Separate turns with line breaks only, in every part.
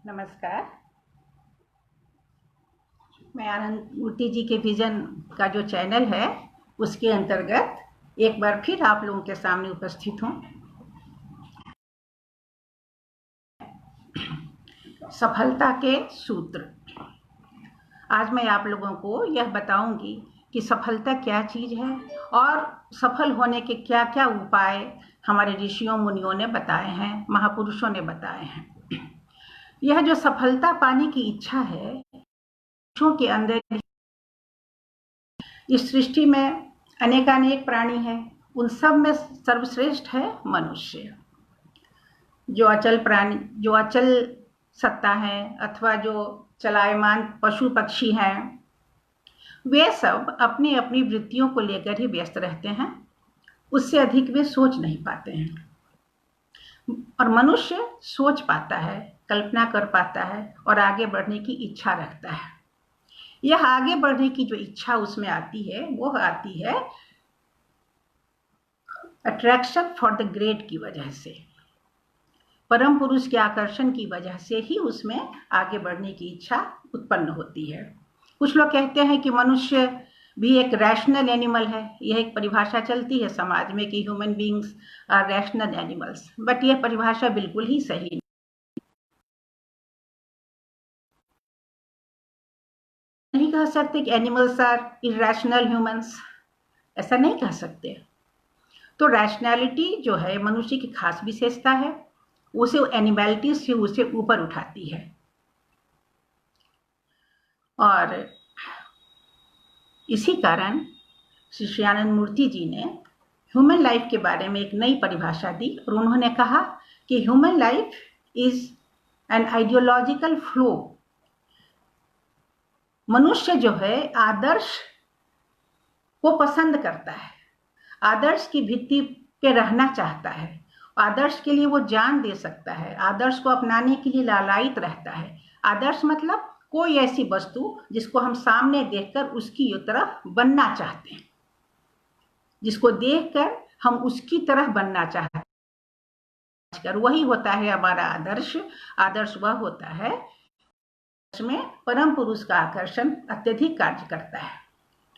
नमस्कार। मैं आनंद मूर्ति जी के विजन का जो चैनल है उसके अंतर्गत एक बार फिर आप लोगों के सामने उपस्थित हूँ। सफलता के सूत्र। आज मैं आप लोगों को यह बताऊंगी कि सफलता क्या चीज़ है और सफल होने के क्या क्या उपाय हमारे ऋषियों मुनियों ने बताए हैं, महापुरुषों ने बताए हैं। यह जो सफलता पाने की इच्छा है के अंदर, इस सृष्टि में अनेकानेक प्राणी हैं, उन सब में सर्वश्रेष्ठ है मनुष्य। जो अचल प्राणी, जो अचल सत्ता है अथवा जो चलायमान पशु पक्षी हैं, वे सब अपनी अपनी वृत्तियों को लेकर ही व्यस्त रहते हैं। उससे अधिक वे सोच नहीं पाते हैं। और मनुष्य सोच पाता है, कल्पना कर पाता है और आगे बढ़ने की इच्छा रखता है। यह आगे बढ़ने की जो इच्छा उसमें आती है वो आती है अट्रैक्शन फॉर द ग्रेट की वजह से, परम पुरुष के आकर्षण की वजह से ही उसमें आगे बढ़ने की इच्छा उत्पन्न होती है। कुछ लोग कहते हैं कि मनुष्य भी एक रैशनल एनिमल है। यह एक परिभाषा चलती है समाज में कि human beings are rational animals, but यह परिभाषा बिल्कुल ही सही नहीं। नहीं कह सकते कि एनिमल्स आर इरेशनल ह्यूमंस, ऐसा नहीं कह सकते। तो रैशनैलिटी जो है मनुष्य की खास विशेषता है, उसे एनिमैलिटी से उसे ऊपर उठाती है। और इसी कारण श्री श्यानंद मूर्ति जी ने ह्यूमन लाइफ के बारे में एक नई परिभाषा दी और उन्होंने कहा कि human life is an ideological flow. मनुष्य जो है आदर्श को पसंद करता है, आदर्श की भित्ति पे रहना चाहता है, आदर्श के लिए वो जान दे सकता है, आदर्श को अपनाने के लिए लालायित रहता है। आदर्श मतलब कोई ऐसी वस्तु जिसको हम सामने देखकर उसकी तरह बनना चाहते हैं, जिसको देखकर हम उसकी तरह बनना चाहते हैं, वही होता है हमारा आदर्श। आदर्श वह होता है जिसमें परम पुरुष का आकर्षण अत्यधिक कार्य करता है,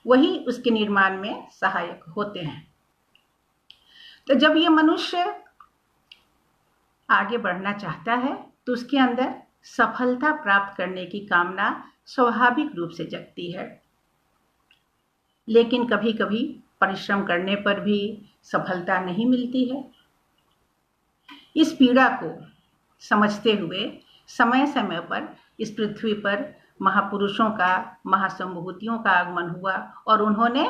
वही उसके निर्माण में सहायक होते हैं। तो जब ये मनुष्य आगे बढ़ना चाहता है तो उसके अंदर सफलता प्राप्त करने की कामना स्वाभाविक रूप से जगती है। लेकिन कभी कभी परिश्रम करने पर भी सफलता नहीं मिलती है। इस पीड़ा को समझते हुए समय समय पर इस पृथ्वी पर महापुरुषों का, महासंभूतियों का आगमन हुआ और उन्होंने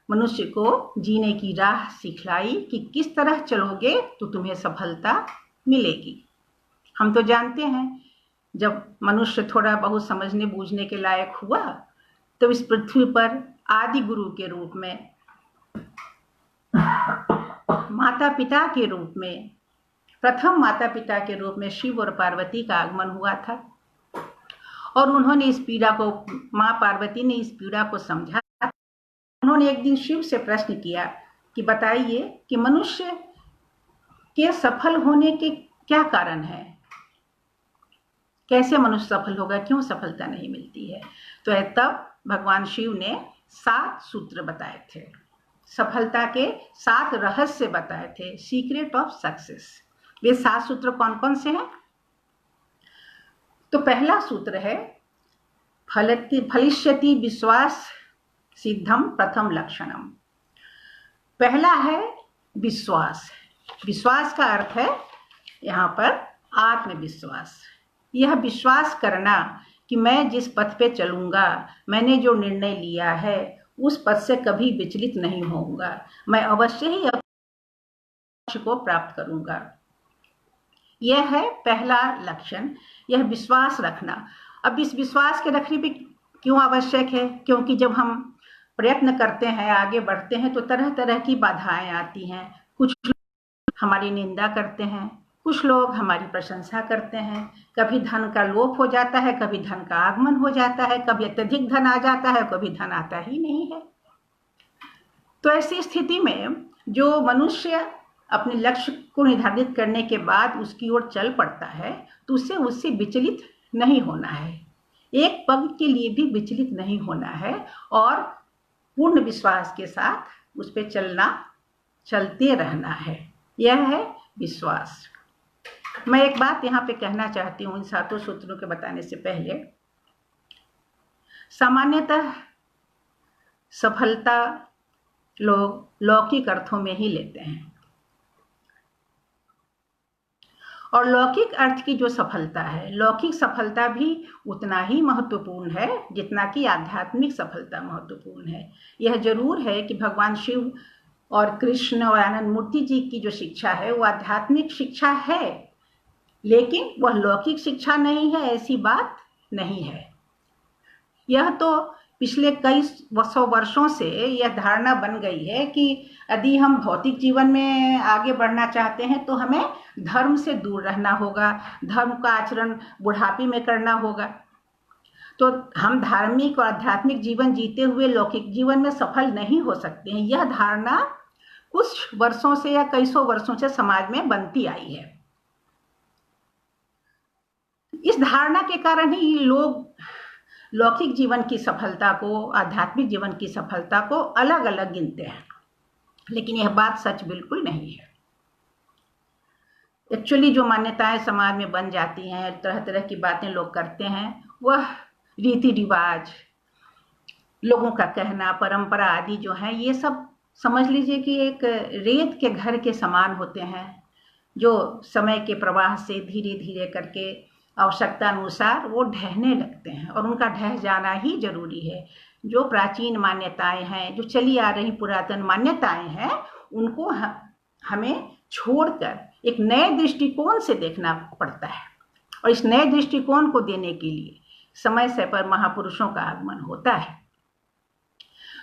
मनुष्य को जीने की राह सिखलाई कि किस तरह चलोगे तो तुम्हें सफलता मिलेगी। हम तो जानते हैं जब मनुष्य थोड़ा बहुत समझने बूझने के लायक हुआ तो इस पृथ्वी पर आदि गुरु के रूप में, माता पिता के रूप में, प्रथम माता पिता के रूप में शिव और पार्वती का आगमन हुआ था। और उन्होंने इस पीड़ा को, माँ पार्वती ने इस पीड़ा को समझा। उन्होंने एक दिन शिव से प्रश्न किया कि बताइए कि मनुष्य के सफल होने के क्या कारण है, कैसे मनुष्य सफल होगा, क्यों सफलता नहीं मिलती है। तो तब भगवान शिव ने 7 सूत्र बताए थे, सफलता के 7 रहस्य बताए थे, सीक्रेट ऑफ सक्सेस। वे 7 सूत्र कौन कौन से हैं? तो पहला सूत्र है फलिष्यति विश्वास सिद्धम प्रथम लक्षणम। पहला है विश्वास। विश्वास का अर्थ है यहाँ पर आत्मविश्वास। यह विश्वास करना कि मैं जिस पथ पे चलूँगा, मैंने जो निर्णय लिया है उस पथ से कभी विचलित नहीं होऊंगा, मैं अवश्य ही लक्ष्य को प्राप्त करूँगा। यह है पहला लक्षण, यह विश्वास रखना। अब इस विश्वास के रखने पे क्यों आवश्यक है? क्योंकि जब हम प्रयत्न करते हैं, आगे बढ़ते हैं तो तरह तरह की बाधाएं आती हैं। कुछ लोग हमारी निंदा करते हैं, कुछ लोग हमारी प्रशंसा करते हैं, कभी धन का लोप हो जाता है, कभी धन का आगमन हो जाता है, कभी अत्यधिक धन आ जाता है, कभी धन आता ही नहीं है। तो ऐसी स्थिति में जो मनुष्य अपने लक्ष्य को निर्धारित करने के बाद उसकी ओर चल पड़ता है तो उससे विचलित नहीं होना है, एक पग के लिए भी विचलित नहीं होना है और पूर्ण विश्वास के साथ उस पर चलते रहना है। यह है विश्वास। मैं एक बात यहाँ पे कहना चाहती हूँ इन 7 सूत्रों के बताने से पहले। सामान्यतः सफलता लोग लौकिक अर्थों में ही लेते हैं, और लौकिक अर्थ की जो सफलता है, लौकिक सफलता भी उतना ही महत्वपूर्ण है जितना कि आध्यात्मिक सफलता महत्वपूर्ण है। यह जरूर है कि भगवान शिव और कृष्ण और आनंद मूर्ति जी की जो शिक्षा है वो आध्यात्मिक शिक्षा है, लेकिन वह लौकिक शिक्षा नहीं है, ऐसी बात नहीं है। यह तो पिछले कई सौ वर्षों से यह धारणा बन गई है कि यदि हम भौतिक जीवन में आगे बढ़ना चाहते हैं तो हमें धर्म से दूर रहना होगा, धर्म का आचरण बुढ़ापे में करना होगा। तो हम धार्मिक और आध्यात्मिक जीवन जीते हुए लौकिक जीवन में सफल नहीं हो सकते हैं। यह धारणा कुछ वर्षों से या कई सौ वर्षों से समाज में बनती आई है। इस धारणा के कारण ही लोग लौकिक जीवन की सफलता को, आध्यात्मिक जीवन की सफलता को अलग अलग गिनते हैं, लेकिन यह बात सच बिल्कुल नहीं है। एक्चुअली जो मान्यताएं समाज में बन जाती हैं, तरह तरह की बातें लोग करते हैं, वह रीति रिवाज, लोगों का कहना, परंपरा आदि जो है, ये सब समझ लीजिए कि एक रेत के घर के समान होते हैं, जो समय के प्रवाह से धीरे धीरे करके आवश्यकता अनुसार वो ढहने लगते हैं, और उनका ढह जाना ही जरूरी है। जो प्राचीन मान्यताएं हैं, जो चली आ रही पुरातन मान्यताएं हैं, उनको हमें छोड़कर एक नए दृष्टिकोण से देखना पड़ता है, और इस नए दृष्टिकोण को देने के लिए समय समय पर महापुरुषों का आगमन होता है।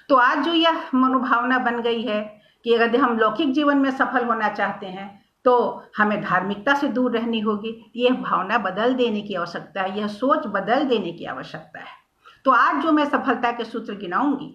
तो आज जो यह मनोभावना बन गई है कि यदि हम लौकिक जीवन में सफल होना चाहते हैं तो हमें धार्मिकता से दूर रहनी होगी, यह भावना बदल देने की आवश्यकता है, यह सोच बदल देने की आवश्यकता है। तो आज जो मैं सफलता के सूत्र गिनाऊंगी,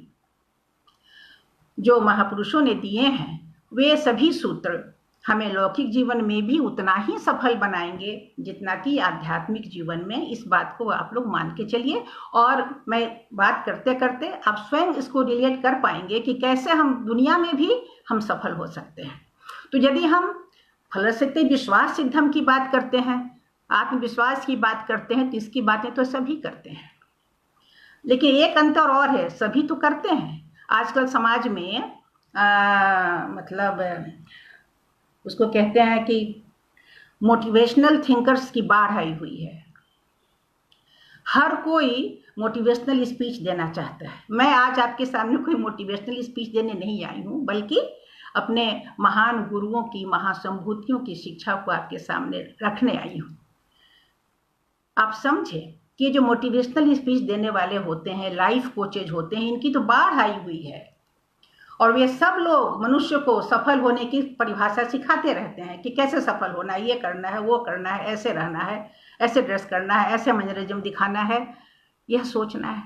जो महापुरुषों ने दिए हैं, वे सभी सूत्र हमें लौकिक जीवन में भी उतना ही सफल बनाएंगे जितना कि आध्यात्मिक जीवन में। इस बात को आप लोग मान के चलिए, और मैं बात करते करते आप स्वयं इसको रिलेट कर पाएंगे कि कैसे हम दुनिया में भी हम सफल हो सकते हैं। तो यदि हम फलश्रुति विश्वास सिद्धम की बात करते हैं, आत्मविश्वास की बात करते हैं, तो इसकी बातें तो सभी करते हैं, लेकिन एक अंतर और है, सभी तो करते हैं। आजकल समाज में मतलब उसको कहते हैं कि मोटिवेशनल थिंकर्स की बाढ़ आई हुई है। हर कोई मोटिवेशनल स्पीच देना चाहता है। मैं आज आपके सामने कोई मोटिवेशनल स्पीच देने नहीं आई हूँ, बल्कि अपने महान गुरुओं की, महासंभूतियों की शिक्षा को आपके सामने रखने आई हूँ। आप समझे कि जो मोटिवेशनल स्पीच देने वाले होते हैं, लाइफ कोचेज होते हैं, इनकी तो बाढ़ आई हुई है, और वे सब लोग मनुष्य को सफल होने की परिभाषा सिखाते रहते हैं कि कैसे सफल होना है, ये करना है, वो करना है, ऐसे रहना है, ऐसे ड्रेस करना है, ऐसे मैनरिज्म दिखाना है, यह सोचना है,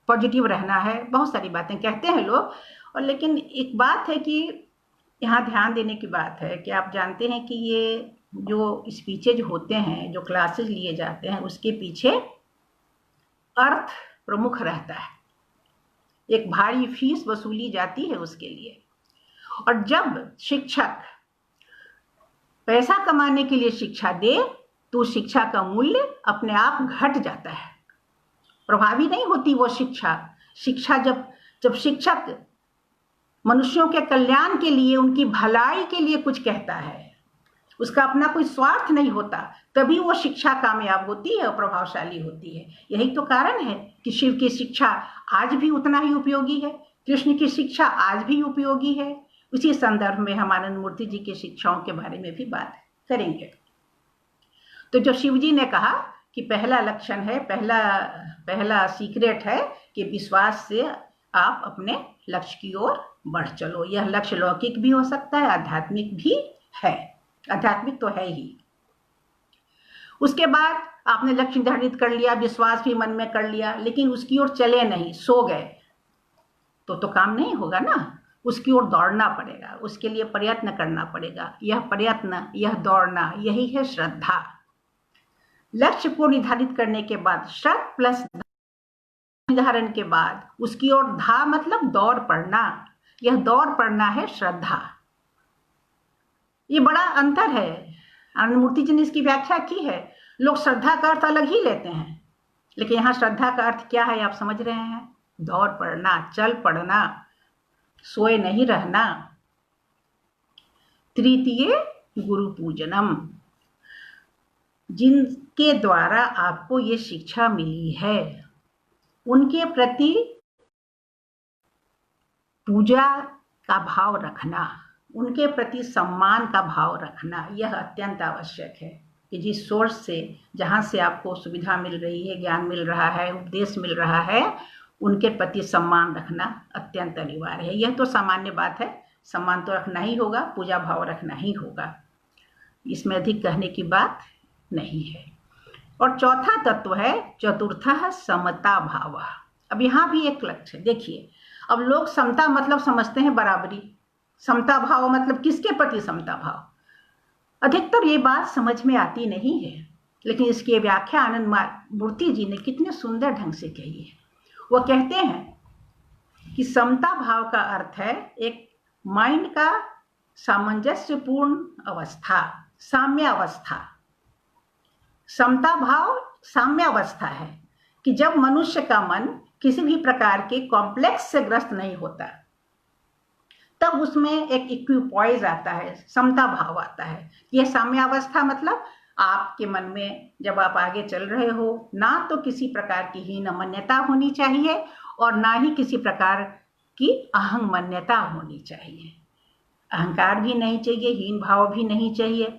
पॉजिटिव रहना है, बहुत सारी बातें कहते हैं लोग। और लेकिन एक बात है कि यहाँ ध्यान देने की बात है कि आप जानते हैं कि ये जो स्पीचेज होते हैं, जो क्लासेस लिए जाते हैं, उसके पीछे अर्थ प्रमुख रहता है। एक भारी फीस वसूली जाती है उसके लिए, और जब शिक्षक पैसा कमाने के लिए शिक्षा दे तो शिक्षा का मूल्य अपने आप घट जाता है, प्रभावी नहीं होती वो शिक्षा। जब शिक्षक मनुष्यों के कल्याण के लिए, उनकी भलाई के लिए कुछ कहता है, उसका अपना कोई स्वार्थ नहीं होता, तभी वो शिक्षा कामयाब होती है और प्रभावशाली होती है। यही तो कारण है कि शिव की शिक्षा आज भी उतना ही उपयोगी है, कृष्ण की शिक्षा आज भी उपयोगी है। उसी संदर्भ में हम आनंद मूर्ति जी की शिक्षाओं के बारे में भी बात करेंगे। तो जो शिव जी ने कहा कि पहला लक्षण है, पहला सीक्रेट है कि विश्वास से आप अपने लक्ष्य की ओर बढ़ चलो। यह लक्ष्य लौकिक भी हो सकता है, आध्यात्मिक भी है, आध्यात्मिक तो है ही। उसके बाद आपने लक्ष्य निर्धारित कर लिया, विश्वास भी मन में कर लिया, लेकिन उसकी ओर चले नहीं, सो गए, तो काम नहीं होगा ना। उसकी ओर दौड़ना पड़ेगा, उसके लिए प्रयत्न करना पड़ेगा। यह प्रयत्न, यह दौड़ना, यही है श्रद्धा। लक्ष्य को निर्धारित करने के बाद शर्त प्लस निर्धारण के बाद उसकी ओर धा मतलब दौड़ पड़ना, यह दौड़ पड़ना है श्रद्धा। ये बड़ा अंतर है, आनंद मूर्ति जी ने इसकी व्याख्या की है। लोग श्रद्धा का अर्थ अलग ही लेते हैं, लेकिन यहाँ श्रद्धा का अर्थ क्या है आप समझ रहे हैं? दौड़ पड़ना, चल पड़ना, सोए नहीं रहना। तृतीय गुरु पूजनम, जिनके द्वारा आपको ये शिक्षा मिली है उनके प्रति पूजा का भाव रखना, उनके प्रति सम्मान का भाव रखना, यह अत्यंत आवश्यक है कि जिस सोर्स से, जहाँ से आपको सुविधा मिल रही है, ज्ञान मिल रहा है, उपदेश मिल रहा है, उनके प्रति सम्मान रखना अत्यंत अनिवार्य है। यह तो सामान्य बात है, सम्मान तो रखना ही होगा, पूजा भाव रखना ही होगा, इसमें अधिक कहने की बात नहीं है। और चौथा तत्व है चतुर्थः समता भाव। अब यहाँ भी एक लक्ष्य है, देखिए अब लोग समता मतलब समझते हैं बराबरी, समता भाव मतलब किसके प्रति समता भाव? अधिकतर ये बात समझ में आती नहीं है, लेकिन इसकी व्याख्या आनंद मूर्ति जी ने कितने सुंदर ढंग से कही है। वो कहते हैं कि समता भाव का अर्थ है एक माइंड का सामंजस्यपूर्ण अवस्था, साम्य अवस्था। समता भाव साम्य अवस्था है कि जब मनुष्य का मन किसी भी प्रकार के कॉम्प्लेक्स से ग्रस्त नहीं होता, तब उसमें एक इक्विपॉइज आता है, समता भाव आता है। यह साम्यावस्था मतलब आपके मन में जब आप आगे चल रहे हो, ना तो किसी प्रकार की हीन मान्यता होनी चाहिए और ना ही किसी प्रकार की अहंग मान्यता होनी चाहिए। अहंकार भी नहीं चाहिए, हीन भाव भी नहीं चाहिए,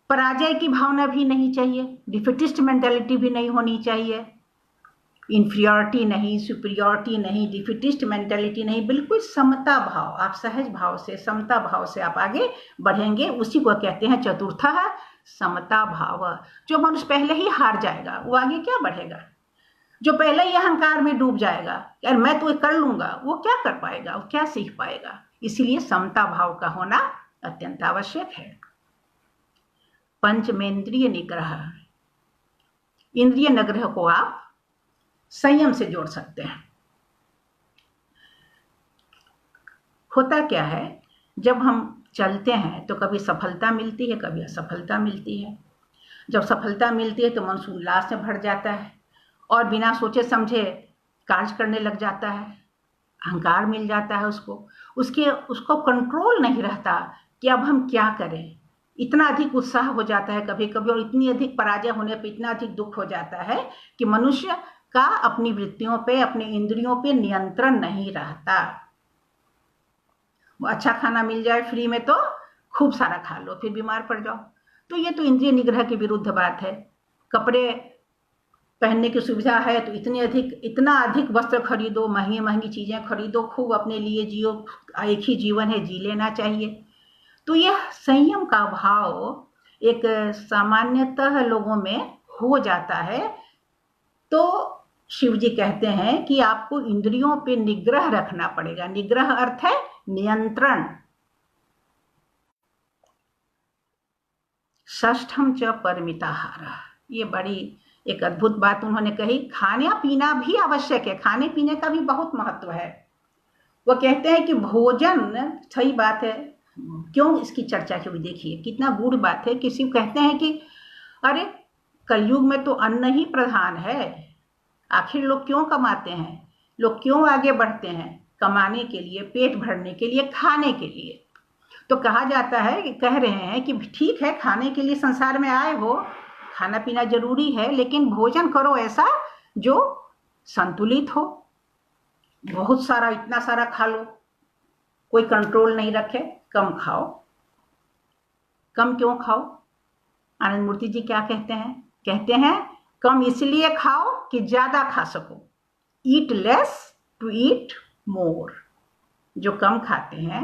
पराजय की भावना भी नहीं चाहिए, डिफिटिस्ट मेंटालिटी भी नहीं होनी चाहिए, इन्फीरियरिटी नहीं, सुपीरियरिटी नहीं, डिफिटिस्ट मेंटालिटी नहीं, बिल्कुल समता भाव। आप सहज भाव से, समता भाव से आप आगे बढ़ेंगे, उसी को कहते हैं चतुर्थः समता भाव। जो मनुष्य पहले ही हार जाएगा वो आगे क्या बढ़ेगा? जो पहले ही अहंकार में डूब जाएगा, यार मैं तो कर लूंगा, वो क्या कर पाएगा, वो क्या सीख पाएगा? इसीलिए समता भाव का होना अत्यंत आवश्यक है। पंचमेंद्रिय निग्रह, इंद्रिय निग्रह को आप संयम से जोड़ सकते हैं। होता क्या है, जब हम चलते हैं तो कभी सफलता मिलती है, कभी असफलता मिलती है। जब सफलता मिलती है तो मन उल्लास में भर जाता है और बिना सोचे समझे कार्य करने लग जाता है, अहंकार मिल जाता है उसको कंट्रोल नहीं रहता कि अब हम क्या करें। इतना अधिक उत्साह हो जाता है कभी कभी, और इतनी अधिक पराजय होने पर इतना अधिक दुख हो जाता है कि मनुष्य का अपनी वृत्तियों पे, अपने इंद्रियों पे नियंत्रण नहीं रहता। वो अच्छा खाना मिल जाए फ्री में तो खूब सारा खा लो, फिर बीमार पड़ जाओ, तो ये तो इंद्रिय निग्रह के विरुद्ध बात है। कपड़े पहनने की सुविधा है तो इतना अधिक वस्त्र खरीदो, महंगी महंगी चीजें खरीदो, खूब अपने लिए जियो, एक ही जीवन है, जी लेना चाहिए। तो यह संयम का भाव एक सामान्यतः लोगों में हो जाता है। तो शिव जी कहते हैं कि आपको इंद्रियों पे निग्रह रखना पड़ेगा। निग्रह अर्थ है नियंत्रण। षष्ठम च परिमिताहार, ये बड़ी एक अद्भुत बात उन्होंने कही। खाना पीना भी आवश्यक है, खाने पीने का भी बहुत महत्व है। वो कहते हैं कि भोजन, सही बात है, क्यों इसकी चर्चा क्यों, देखिए कितना गूढ़ बात है। किसी को कहते हैं कि अरे कलयुग में तो अन्न ही प्रधान है, आखिर लोग क्यों कमाते हैं, लोग क्यों आगे बढ़ते हैं? कमाने के लिए, पेट भरने के लिए, खाने के लिए। तो कहा जाता है कि कह रहे हैं कि ठीक है, खाने के लिए संसार में आए हो, खाना पीना जरूरी है, लेकिन भोजन करो ऐसा जो संतुलित हो। बहुत सारा, इतना सारा खा लो, कोई कंट्रोल नहीं रखे, कम खाओ। कम क्यों खाओ? आनंद मूर्ति जी क्या कहते हैं? कहते हैं कम इसलिए खाओ कि ज्यादा खा सको। ईट लेस टू ईट मोर। जो कम खाते हैं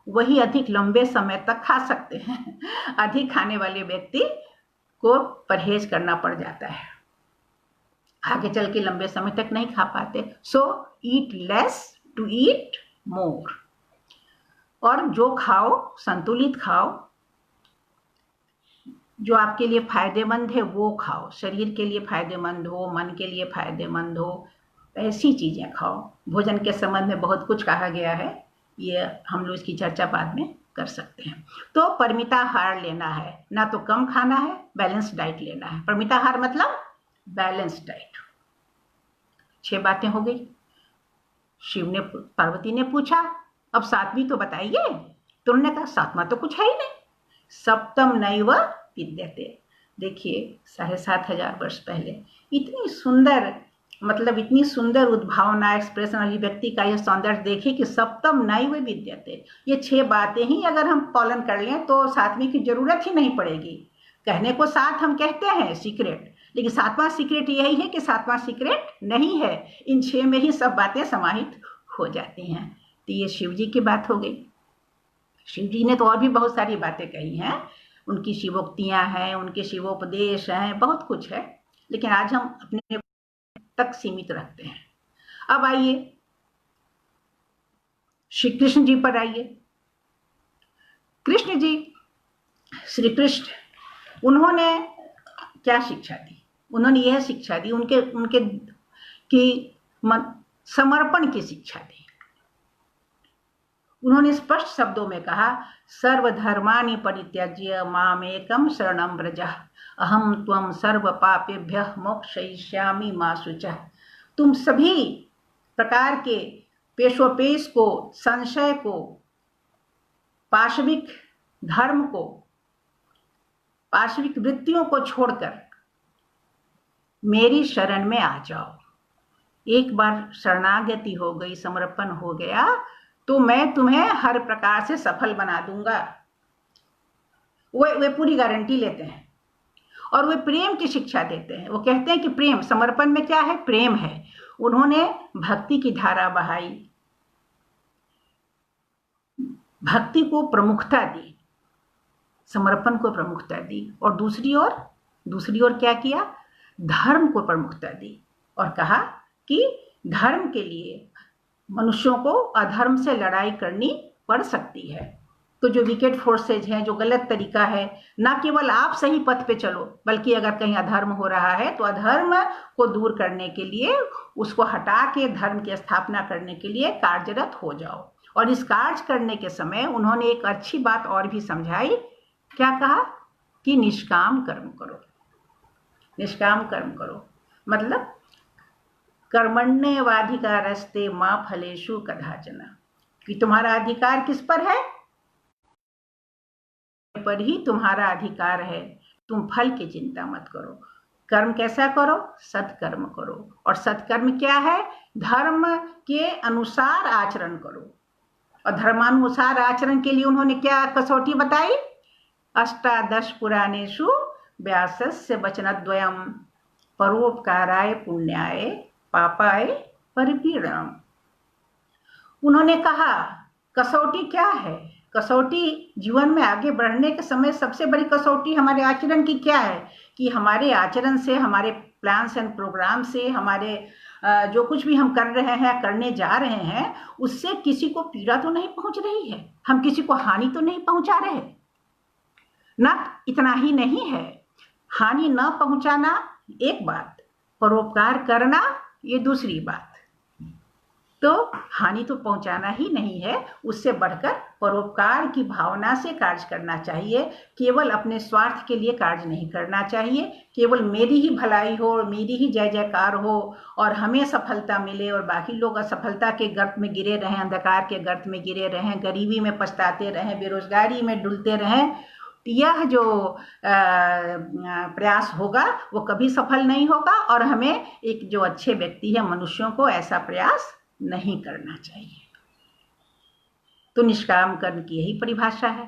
वही अधिक लंबे समय तक खा सकते हैं। अधिक खाने वाले व्यक्ति को परहेज करना पड़ जाता है, आगे चल के लंबे समय तक नहीं खा पाते। सो ईट लेस टू ईट मोर। और जो खाओ संतुलित खाओ, जो आपके लिए फायदेमंद है वो खाओ, शरीर के लिए फायदेमंद हो, मन के लिए फायदेमंद हो, ऐसी चीजें खाओ। भोजन के संबंध में बहुत कुछ कहा गया है, ये हम लोग इसकी चर्चा बाद में कर सकते हैं। तो परिमिताहार लेना है, ना तो कम खाना है, बैलेंस डाइट लेना है। परिमिताहार मतलब बैलेंस डाइट। 6 बातें हो गई। शिव ने, पार्वती ने पूछा अब 7वीं तो बताइए। तो उन्होंने कहा 7वां तो कुछ है ही नहीं, सप्तम नैव विद्यते। देखिए 7,500 वर्ष पहले इतनी सुंदर, मतलब इतनी सुंदर उद्भावना, एक्सप्रेशन, अभिव्यक्ति का यह सौंदर्य देखिए कि सप्तम नैव विद्यते। ये 6 बातें ही अगर हम पालन कर लें तो 7वीं की जरूरत ही नहीं पड़ेगी। कहने को 7 हम कहते हैं सीक्रेट, लेकिन 7वां सीक्रेट यही है कि 7वां सीक्रेट नहीं है, इन 6 में ही सब बातें समाहित हो जाती हैं। तो ये शिव जी की बात हो गई। शिव जी ने तो और भी बहुत सारी बातें कही हैं, उनकी शिवोक्तियां हैं, उनके शिवोपदेश हैं, बहुत कुछ है, लेकिन आज हम अपने तक सीमित रखते हैं। अब आइए श्री कृष्ण जी पर आइए। कृष्ण जी, श्री कृष्ण, उन्होंने क्या शिक्षा दी? उन्होंने यह शिक्षा दी, उनके की समर्पण की शिक्षा दी। उन्होंने स्पष्ट शब्दों में कहा, सर्वधर्मानि परित्यज्य मामेकं शरणं व्रज, अहम त्वं सर्व पापेभ्यः मोक्षयिष्यामि मा शुचः। तुम सभी प्रकार के पेशोपेश को, संशय को, पाशविक धर्म को, पाशविक वृत्तियों को छोड़कर मेरी शरण में आ जाओ। एक बार शरणागति हो गई, समर्पण हो गया, तो मैं तुम्हें हर प्रकार से सफल बना दूंगा। वे पूरी गारंटी लेते हैं और वे प्रेम की शिक्षा देते हैं। वो कहते हैं कि प्रेम, समर्पण में क्या है? प्रेम है। उन्होंने भक्ति की धारा बहाई, भक्ति को प्रमुखता दी, समर्पण को प्रमुखता दी, और दूसरी ओर क्या किया? धर्म को प्रमुखता दी और कहा कि धर्म के लिए मनुष्यों को अधर्म से लड़ाई करनी पड़ सकती है। तो जो विकेट फोर्सेज हैं, जो गलत तरीका है, ना केवल आप सही पथ पे चलो, बल्कि अगर कहीं अधर्म हो रहा है तो अधर्म को दूर करने के लिए, उसको हटा के धर्म की स्थापना करने के लिए कार्यरत हो जाओ। और इस कार्य करने के समय उन्होंने एक अच्छी बात और भी समझाई। क्या कहा? कि निष्काम कर्म करो। निष्काम कर्म करो मतलब कर्मण्येवाधिकारस्ते मा फलेषु कदाचन, कि तुम्हारा अधिकार किस पर है? पर ही तुम्हारा अधिकार है। तुम फल की चिंता मत करो। कर्म कैसा करो? सत्कर्म करो। और सत्कर्म क्या है? धर्म के अनुसार आचरण करो। और धर्मानुसार आचरण के लिए उन्होंने क्या कसौटी बताई? 18 पुराणेषु व्यासस्य वचनद्वयम् परोपकाराय पुण्याय पापाय परिपीडनम्। उन्होंने कहा कसौटी क्या है? कसौटी जीवन में आगे बढ़ने के समय सबसे बड़ी कसौटी हमारे आचरण की क्या है? कि हमारे आचरण से, हमारे प्लान्स एंड प्रोग्राम से, हमारे जो कुछ भी हम कर रहे हैं, करने जा रहे हैं, उससे किसी को पीड़ा तो नहीं पहुंच रही है, हम किसी को हानि तो नहीं पहुंचा रहे। ना इतना ही नहीं है, हानि न पहुंचाना एक बात, परोपकार करना ये दूसरी बात। तो हानि तो पहुंचाना ही नहीं है, उससे बढ़कर परोपकार की भावना से कार्य करना चाहिए। केवल अपने स्वार्थ के लिए कार्य नहीं करना चाहिए। केवल मेरी ही भलाई हो, मेरी ही जय जयकार हो और हमें सफलता मिले और बाकी लोग असफलता के गर्त में गिरे रहें, अंधकार के गर्त में गिरे रहें, गरीबी में पछताते रहें, बेरोजगारी में डुलते रहें, यह जो प्रयास होगा वो कभी सफल नहीं होगा। और हमें एक जो अच्छे व्यक्ति है, मनुष्यों को ऐसा प्रयास नहीं करना चाहिए। तो निष्काम कर्म की यही परिभाषा है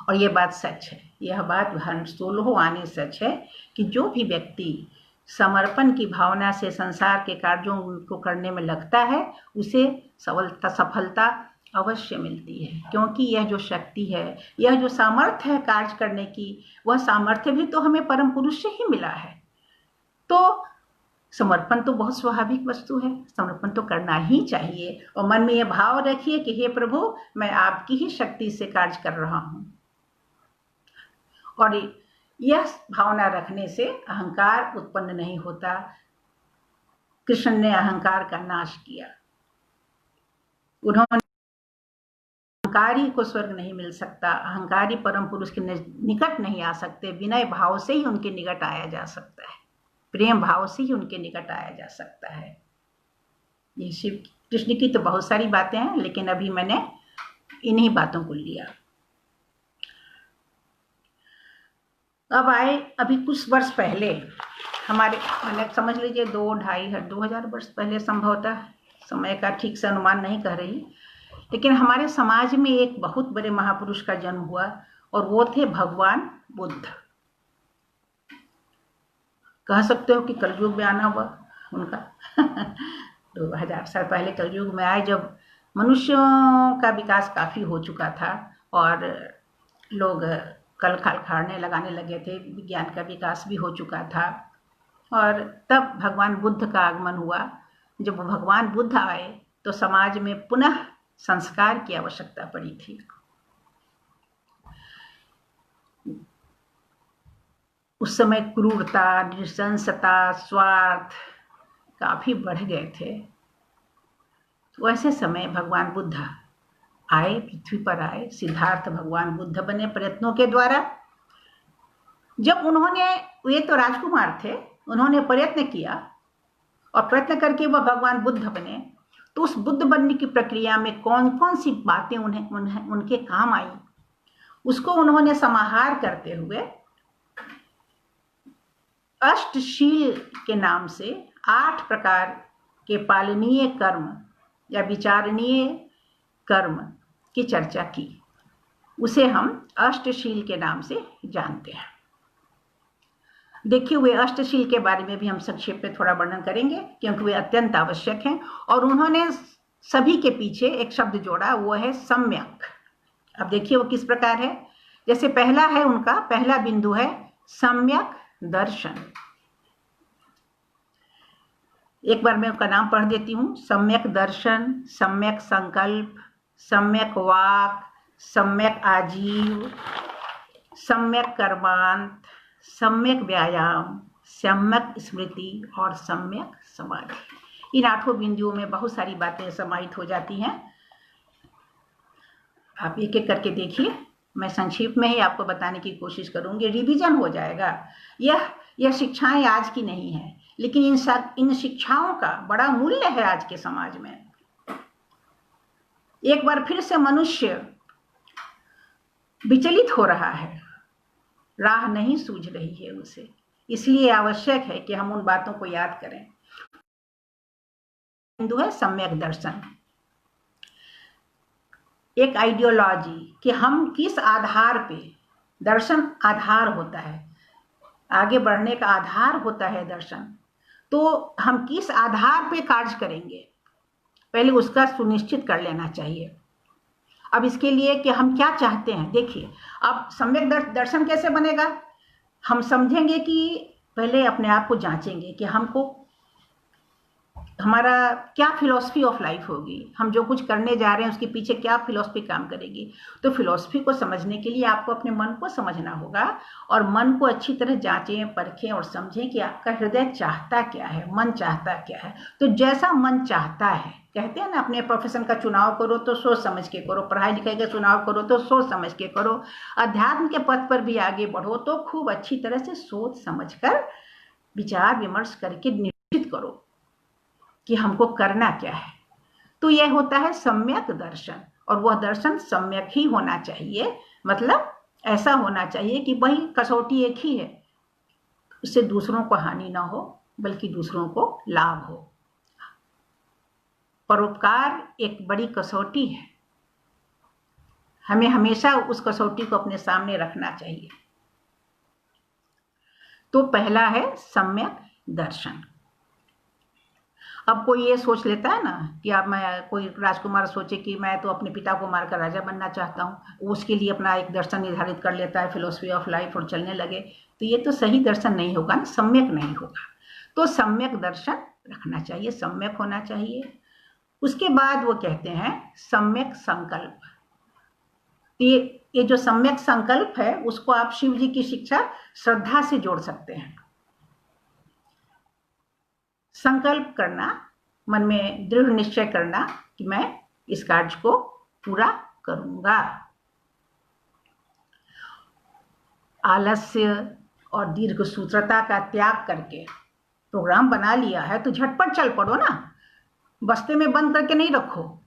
और यह बात सच है। यह बात 16 आने सच है कि जो भी व्यक्ति समर्पण की भावना से संसार के कार्यों को करने में लगता है, उसे सफलता अवश्य मिलती है। क्योंकि यह जो शक्ति है, यह जो सामर्थ्य है कार्य करने की, वह सामर्थ्य भी तो हमें परम पुरुष से ही मिला है। तो समर्पण तो बहुत स्वाभाविक वस्तु है, समर्पण तो करना ही चाहिए। और मन में यह भाव रखिए कि हे प्रभु, मैं आपकी ही शक्ति से कार्य कर रहा हूं। और यह भावना रखने से अहंकार उत्पन्न नहीं होता। कृष्ण ने अहंकार का नाश किया। उन्होंने अहंकारी को स्वर्ग नहीं मिल सकता, अहंकारी परम पुरुष के निकट नहीं आ सकते, विनय भाव से ही उनके निकट आया जा सकता है, प्रेम भाव से ही उनके निकट आया जा सकता है। ये शिव कृष्ण की तो बहुत सारी बातें हैं, लेकिन अभी मैंने इन्हीं बातों को लिया। अब आए अभी कुछ वर्ष पहले हमारे, मैंने समझ लीजिए 2000 वर्ष पहले संभवतः, समय का ठीक से अनुमान नहीं कर रही, लेकिन हमारे समाज में एक बहुत बड़े महापुरुष का जन्म हुआ और वो थे भगवान बुद्ध। कह सकते हो कि कलयुग में आना हुआ उनका 2000 साल पहले कलयुग में आए, जब मनुष्यों का विकास काफ़ी हो चुका था और लोग कल खाने लगाने लगे थे, विज्ञान का विकास भी हो चुका था, और तब भगवान बुद्ध का आगमन हुआ। जब भगवान बुद्ध आए तो समाज में पुनः संस्कार की आवश्यकता पड़ी थी। उस समय क्रूरता, नृशंसता, स्वार्थ काफी बढ़ गए थे। तो ऐसे समय भगवान बुद्ध आए, पृथ्वी पर आए, सिद्धार्थ भगवान बुद्ध बने प्रयत्नों के द्वारा। जब उन्होंने, वे तो राजकुमार थे, उन्होंने प्रयत्न किया और प्रयत्न करके वह भगवान बुद्ध बने, तो उस बुद्ध बनने की प्रक्रिया में कौन कौन सी बातें उनके काम आई, उसको उन्होंने समाहार करते हुए अष्टशील के नाम से 8 प्रकार के पालनीय कर्म या विचारणीय कर्म की चर्चा की। उसे हम अष्टशील के नाम से जानते हैं। देखिए, वे अष्टशील के बारे में भी हम संक्षेप में थोड़ा वर्णन करेंगे, क्योंकि वे अत्यंत आवश्यक हैं। और उन्होंने सभी के पीछे एक शब्द जोड़ा, वो है सम्यक। अब देखिए वो किस प्रकार है। जैसे पहला है, उनका पहला बिंदु है सम्यक दर्शन। एक बार मैं उनका नाम पढ़ देती हूँ। सम्यक दर्शन, सम्यक संकल्प, सम्यक वाक, सम्यक आजीव, सम्यक कर्मांत, सम्यक व्यायाम, सम्यक स्मृति और सम्यक समाधि। इन 8 बिंदुओं में बहुत सारी बातें समाहित हो जाती हैं। आप एक एक करके देखिए, मैं संक्षिप्त में ही आपको बताने की कोशिश करूंगी, रिवीजन हो जाएगा। यह शिक्षाएं आज की नहीं है, लेकिन इन शिक्षाओं का बड़ा मूल्य है आज के समाज में। एक बार फिर से मनुष्य विचलित हो रहा है, राह नहीं सूझ रही है उसे, इसलिए आवश्यक है कि हम उन बातों को याद करें। बिंदु है सम्यक दर्शन, एक आइडियोलॉजी कि हम किस आधार पे, दर्शन आधार होता है, आगे बढ़ने का आधार होता है दर्शन, तो हम किस आधार पे कार्य करेंगे, पहले उसका सुनिश्चित कर लेना चाहिए। अब इसके लिए कि हम क्या चाहते हैं, देखिए अब सम्यक दर्शन कैसे बनेगा। हम समझेंगे कि पहले अपने आप को जांचेंगे कि हमको, हमारा क्या फिलॉसफी ऑफ लाइफ होगी, हम जो कुछ करने जा रहे हैं उसके पीछे क्या फिलॉसफी काम करेगी। तो फिलॉसफी को समझने के लिए आपको अपने मन को समझना होगा, और मन को अच्छी तरह जांचें, परखें और समझें कि आपका हृदय चाहता क्या है, मन चाहता क्या है। तो जैसा मन चाहता है, कहते हैं ना, अपने प्रोफेशन का चुनाव करो तो सोच समझ के करो, पढ़ाई लिखाई का चुनाव करो तो सोच समझ के करो, अध्यात्म के पथ पर भी आगे बढ़ो तो खूब अच्छी तरह से सोच समझ कर विचार विमर्श करके निश्चित करो कि हमको करना क्या है। तो यह होता है सम्यक दर्शन, और वह दर्शन सम्यक ही होना चाहिए। मतलब ऐसा होना चाहिए कि वही कसौटी एक ही है, उससे दूसरों को हानि ना हो बल्कि दूसरों को लाभ हो। परोपकार एक बड़ी कसौटी है, हमें हमेशा उस कसौटी को अपने सामने रखना चाहिए। तो पहला है सम्यक दर्शन। अब कोई ये सोच लेता है ना कि अब मैं, कोई राजकुमार सोचे कि मैं तो अपने पिता को मारकर राजा बनना चाहता हूँ, उसके लिए अपना एक दर्शन निर्धारित कर लेता है, फिलोसफी ऑफ लाइफ, और चलने लगे, तो ये तो सही दर्शन नहीं होगा ना, सम्यक नहीं होगा। तो सम्यक दर्शन रखना चाहिए, सम्यक होना चाहिए। उसके बाद वो कहते हैं सम्यक संकल्प। ये ये जो सम्यक संकल्प है उसको आप शिव जी की शिक्षा श्रद्धा से जोड़ सकते हैं। संकल्प करना, मन में दृढ़ निश्चय करना कि मैं इस कार्य को पूरा करूंगा। आलस्य और दीर्घ सूत्रता का त्याग करके प्रोग्राम बना लिया है तो झटपट चल पड़ो ना, बस्ते में बंद करके नहीं रखो।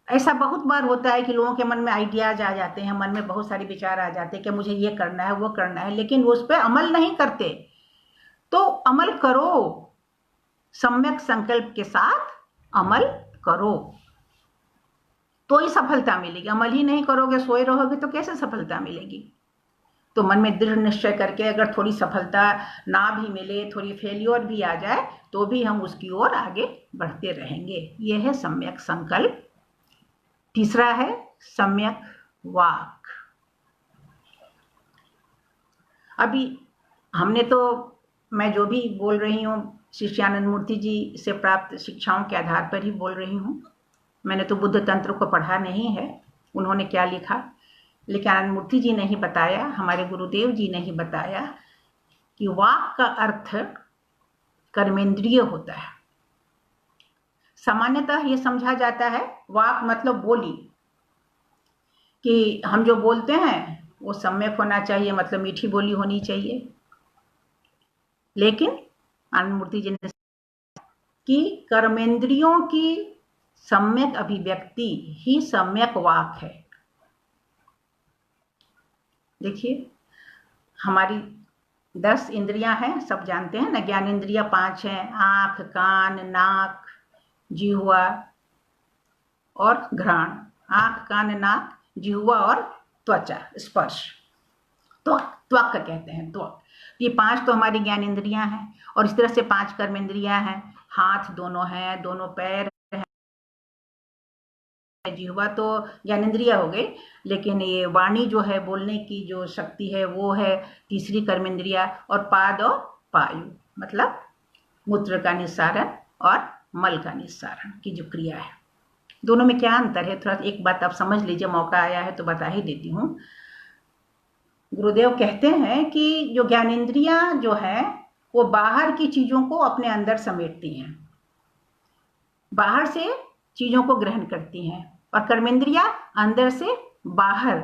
ऐसा बहुत बार होता है कि लोगों के मन में आइडियाज आ जाते हैं, मन में बहुत सारे विचार आ जाते हैं कि मुझे ये करना है वो करना है, लेकिन उस पर अमल नहीं करते। तो अमल करो, सम्यक संकल्प के साथ अमल करो तो ही सफलता मिलेगी। अमल ही नहीं करोगे, सोए रहोगे तो कैसे सफलता मिलेगी। तो मन में दृढ़ निश्चय करके अगर थोड़ी सफलता ना भी मिले, थोड़ी फेल्योर भी आ जाए, तो भी हम उसकी ओर आगे बढ़ते रहेंगे। यह है सम्यक संकल्प। तीसरा है सम्यक वाक। अभी हमने तो, मैं जो भी बोल रही हूँ शिष्यानंद मूर्ति जी से प्राप्त शिक्षाओं के आधार पर ही बोल रही हूँ। मैंने तो बुद्ध तंत्र को पढ़ा नहीं है, उन्होंने क्या लिखा, लेकिन आनंद मूर्ति जी ने ही बताया, हमारे गुरुदेव जी ने ही बताया कि वाक का अर्थ कर्मेंद्रिय होता है। सामान्यतः ये समझा जाता है वाक मतलब बोली, कि हम जो बोलते हैं वो सम्यक होना चाहिए, मतलब मीठी बोली होनी चाहिए। लेकिन आनंद मूर्ति जी ने कि कर्मेंद्रियों की सम्यक अभिव्यक्ति ही सम्यक वाक है। देखिए, हमारी 10 इंद्रियां हैं, सब जानते हैं ना। ज्ञान इंद्रियां 5 हैं, आंख, कान, नाक, जिह्वा और घ्राण। आंख, कान, नाक, जिह्वा और त्वचा, स्पर्श, तो त्वक कहते हैं, त्वक। ये 5 तो हमारी ज्ञान इंद्रियां हैं, और इस तरह से 5 कर्म इंद्रियां हैं। हाथ दोनों हैं, दोनों पैर हैं, जिह्वा तो ज्ञानेंद्रिया हो गई, लेकिन ये वाणी जो है, बोलने की जो शक्ति है, वो है तीसरी कर्मेंद्रिया। और पाद और पायु, मतलब मूत्र का निस्सारण और मल का निस्सारण की जो क्रिया है, दोनों में क्या अंतर है, थोड़ा एक बात आप समझ लीजिए। मौका आया है तो बता ही देती हूँ। गुरुदेव कहते हैं कि जो ज्ञानेंद्रियां जो है वो बाहर की चीजों को अपने अंदर समेटती हैं, बाहर से चीजों को ग्रहण करती हैं, और कर्मेंद्रिया अंदर से बाहर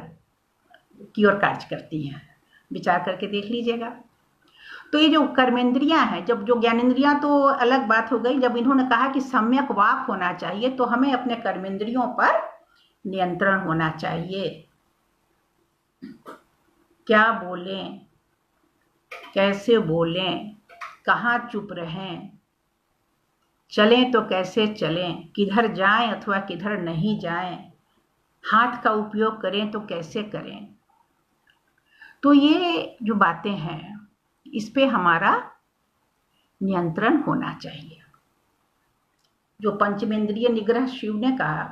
की ओर कार्य करती हैं। विचार करके देख लीजिएगा। तो ये जो कर्मेंद्रियां हैं, जब जो ज्ञानेंद्रियां तो अलग बात हो गई, जब इन्होंने कहा कि सम्यक वाक होना चाहिए, तो हमें अपने कर्मेंद्रियों पर नियंत्रण होना चाहिए। क्या बोलें, कैसे बोलें, कहाँ चुप रहें, चलें तो कैसे चलें, किधर जाएं अथवा किधर नहीं जाएं, हाथ का उपयोग करें तो कैसे करें। तो ये जो बातें हैं, इस पे हमारा नियंत्रण होना चाहिए। जो पंचमेंद्रिय निग्रह शिव ने कहा,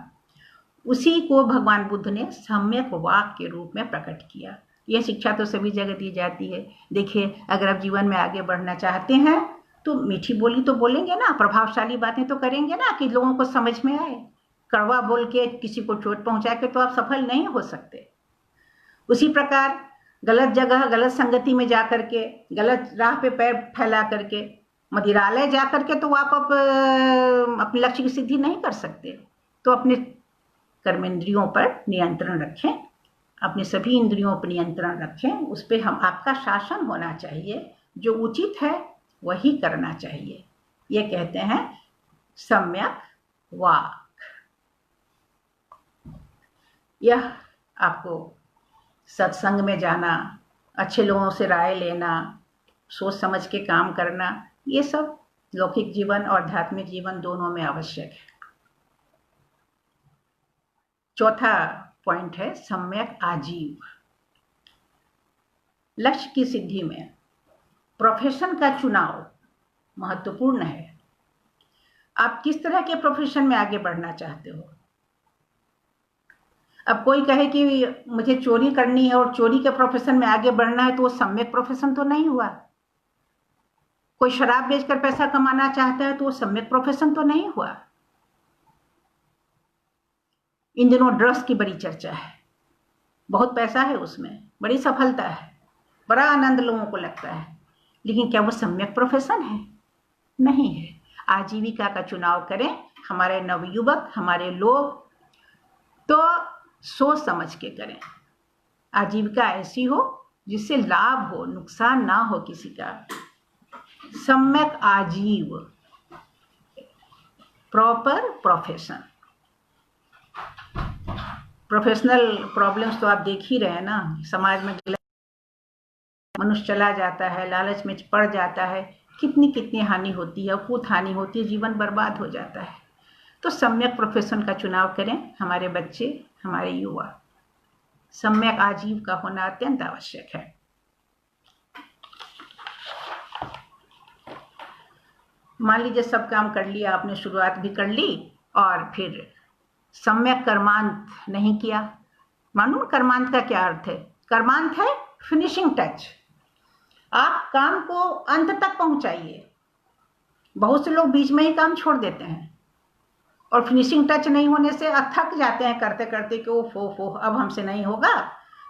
उसी को भगवान बुद्ध ने सम्यक वाक के रूप में प्रकट किया। यह शिक्षा तो सभी जगह दी जाती है। देखिए, अगर आप जीवन में आगे बढ़ना चाहते हैं तो मीठी बोली तो बोलेंगे ना, प्रभावशाली बातें तो करेंगे ना, कि लोगों को समझ में आए। कड़वा बोल के किसी को चोट पहुंचा के तो आप सफल नहीं हो सकते। उसी प्रकार गलत जगह, गलत संगति में जा करके, गलत राह पे पैर फैला करके, मदिरालय जा करके तो आप अपने लक्ष्य की सिद्धि नहीं कर सकते। तो अपने कर्मेंद्रियों पर नियंत्रण रखें, अपने सभी इंद्रियों पर नियंत्रण रखें, उस पर हम आपका शासन होना चाहिए। जो उचित है वही करना चाहिए। ये कहते हैं सम्यक वाक। यह आपको सत्संग में जाना, अच्छे लोगों से राय लेना, सोच समझ के काम करना, ये सब लौकिक जीवन और आध्यात्मिक जीवन दोनों में आवश्यक है। चौथा पॉइंट है सम्यक आजीव। लक्ष्य की सिद्धि में प्रोफेशन का चुनाव महत्वपूर्ण है। आप किस तरह के प्रोफेशन में आगे बढ़ना चाहते हो। अब कोई कहे कि मुझे चोरी करनी है और चोरी के प्रोफेशन में आगे बढ़ना है, तो वो सम्यक प्रोफेशन तो नहीं हुआ। कोई शराब बेचकर पैसा कमाना चाहता है तो वो सम्यक प्रोफेशन तो नहीं हुआ। इन दिनों ड्रग्स की बड़ी चर्चा है। बहुत पैसा है उसमें, बड़ी सफलता है, बड़ा आनंद लोगों को लगता है, लेकिन क्या वो सम्यक प्रोफेशन है? नहीं है। आजीविका का चुनाव करें हमारे नवयुवक, हमारे लोग, तो सोच समझ के करें। आजीविका ऐसी हो जिससे लाभ हो, नुकसान ना हो किसी का। सम्यक आजीव, प्रॉपर प्रोफेशन। प्रोफेशनल प्रॉब्लम्स तो आप देख ही रहे हैं ना, समाज में मनुष्य चला जाता है, लालच में पड़ जाता है, कितनी कितनी हानि होती है, अकूत हानि होती है, जीवन बर्बाद हो जाता है। तो सम्यक प्रोफेशन का चुनाव करें हमारे बच्चे, हमारे युवा। सम्यक आजीव का होना अत्यंत आवश्यक है। मान लीजिए सब काम कर लिया आपने, शुरुआत भी कर ली और फिर सम्यक कर्मांत नहीं किया। मालूम कर्मांत का क्या अर्थ है? कर्मांत है फिनिशिंग टच। आप काम को अंत तक पहुंचाइए। बहुत से लोग बीच में ही काम छोड़ देते हैं और फिनिशिंग टच नहीं होने से थक जाते हैं करते करते कि ओफ ओफ ओफ अब हमसे नहीं होगा।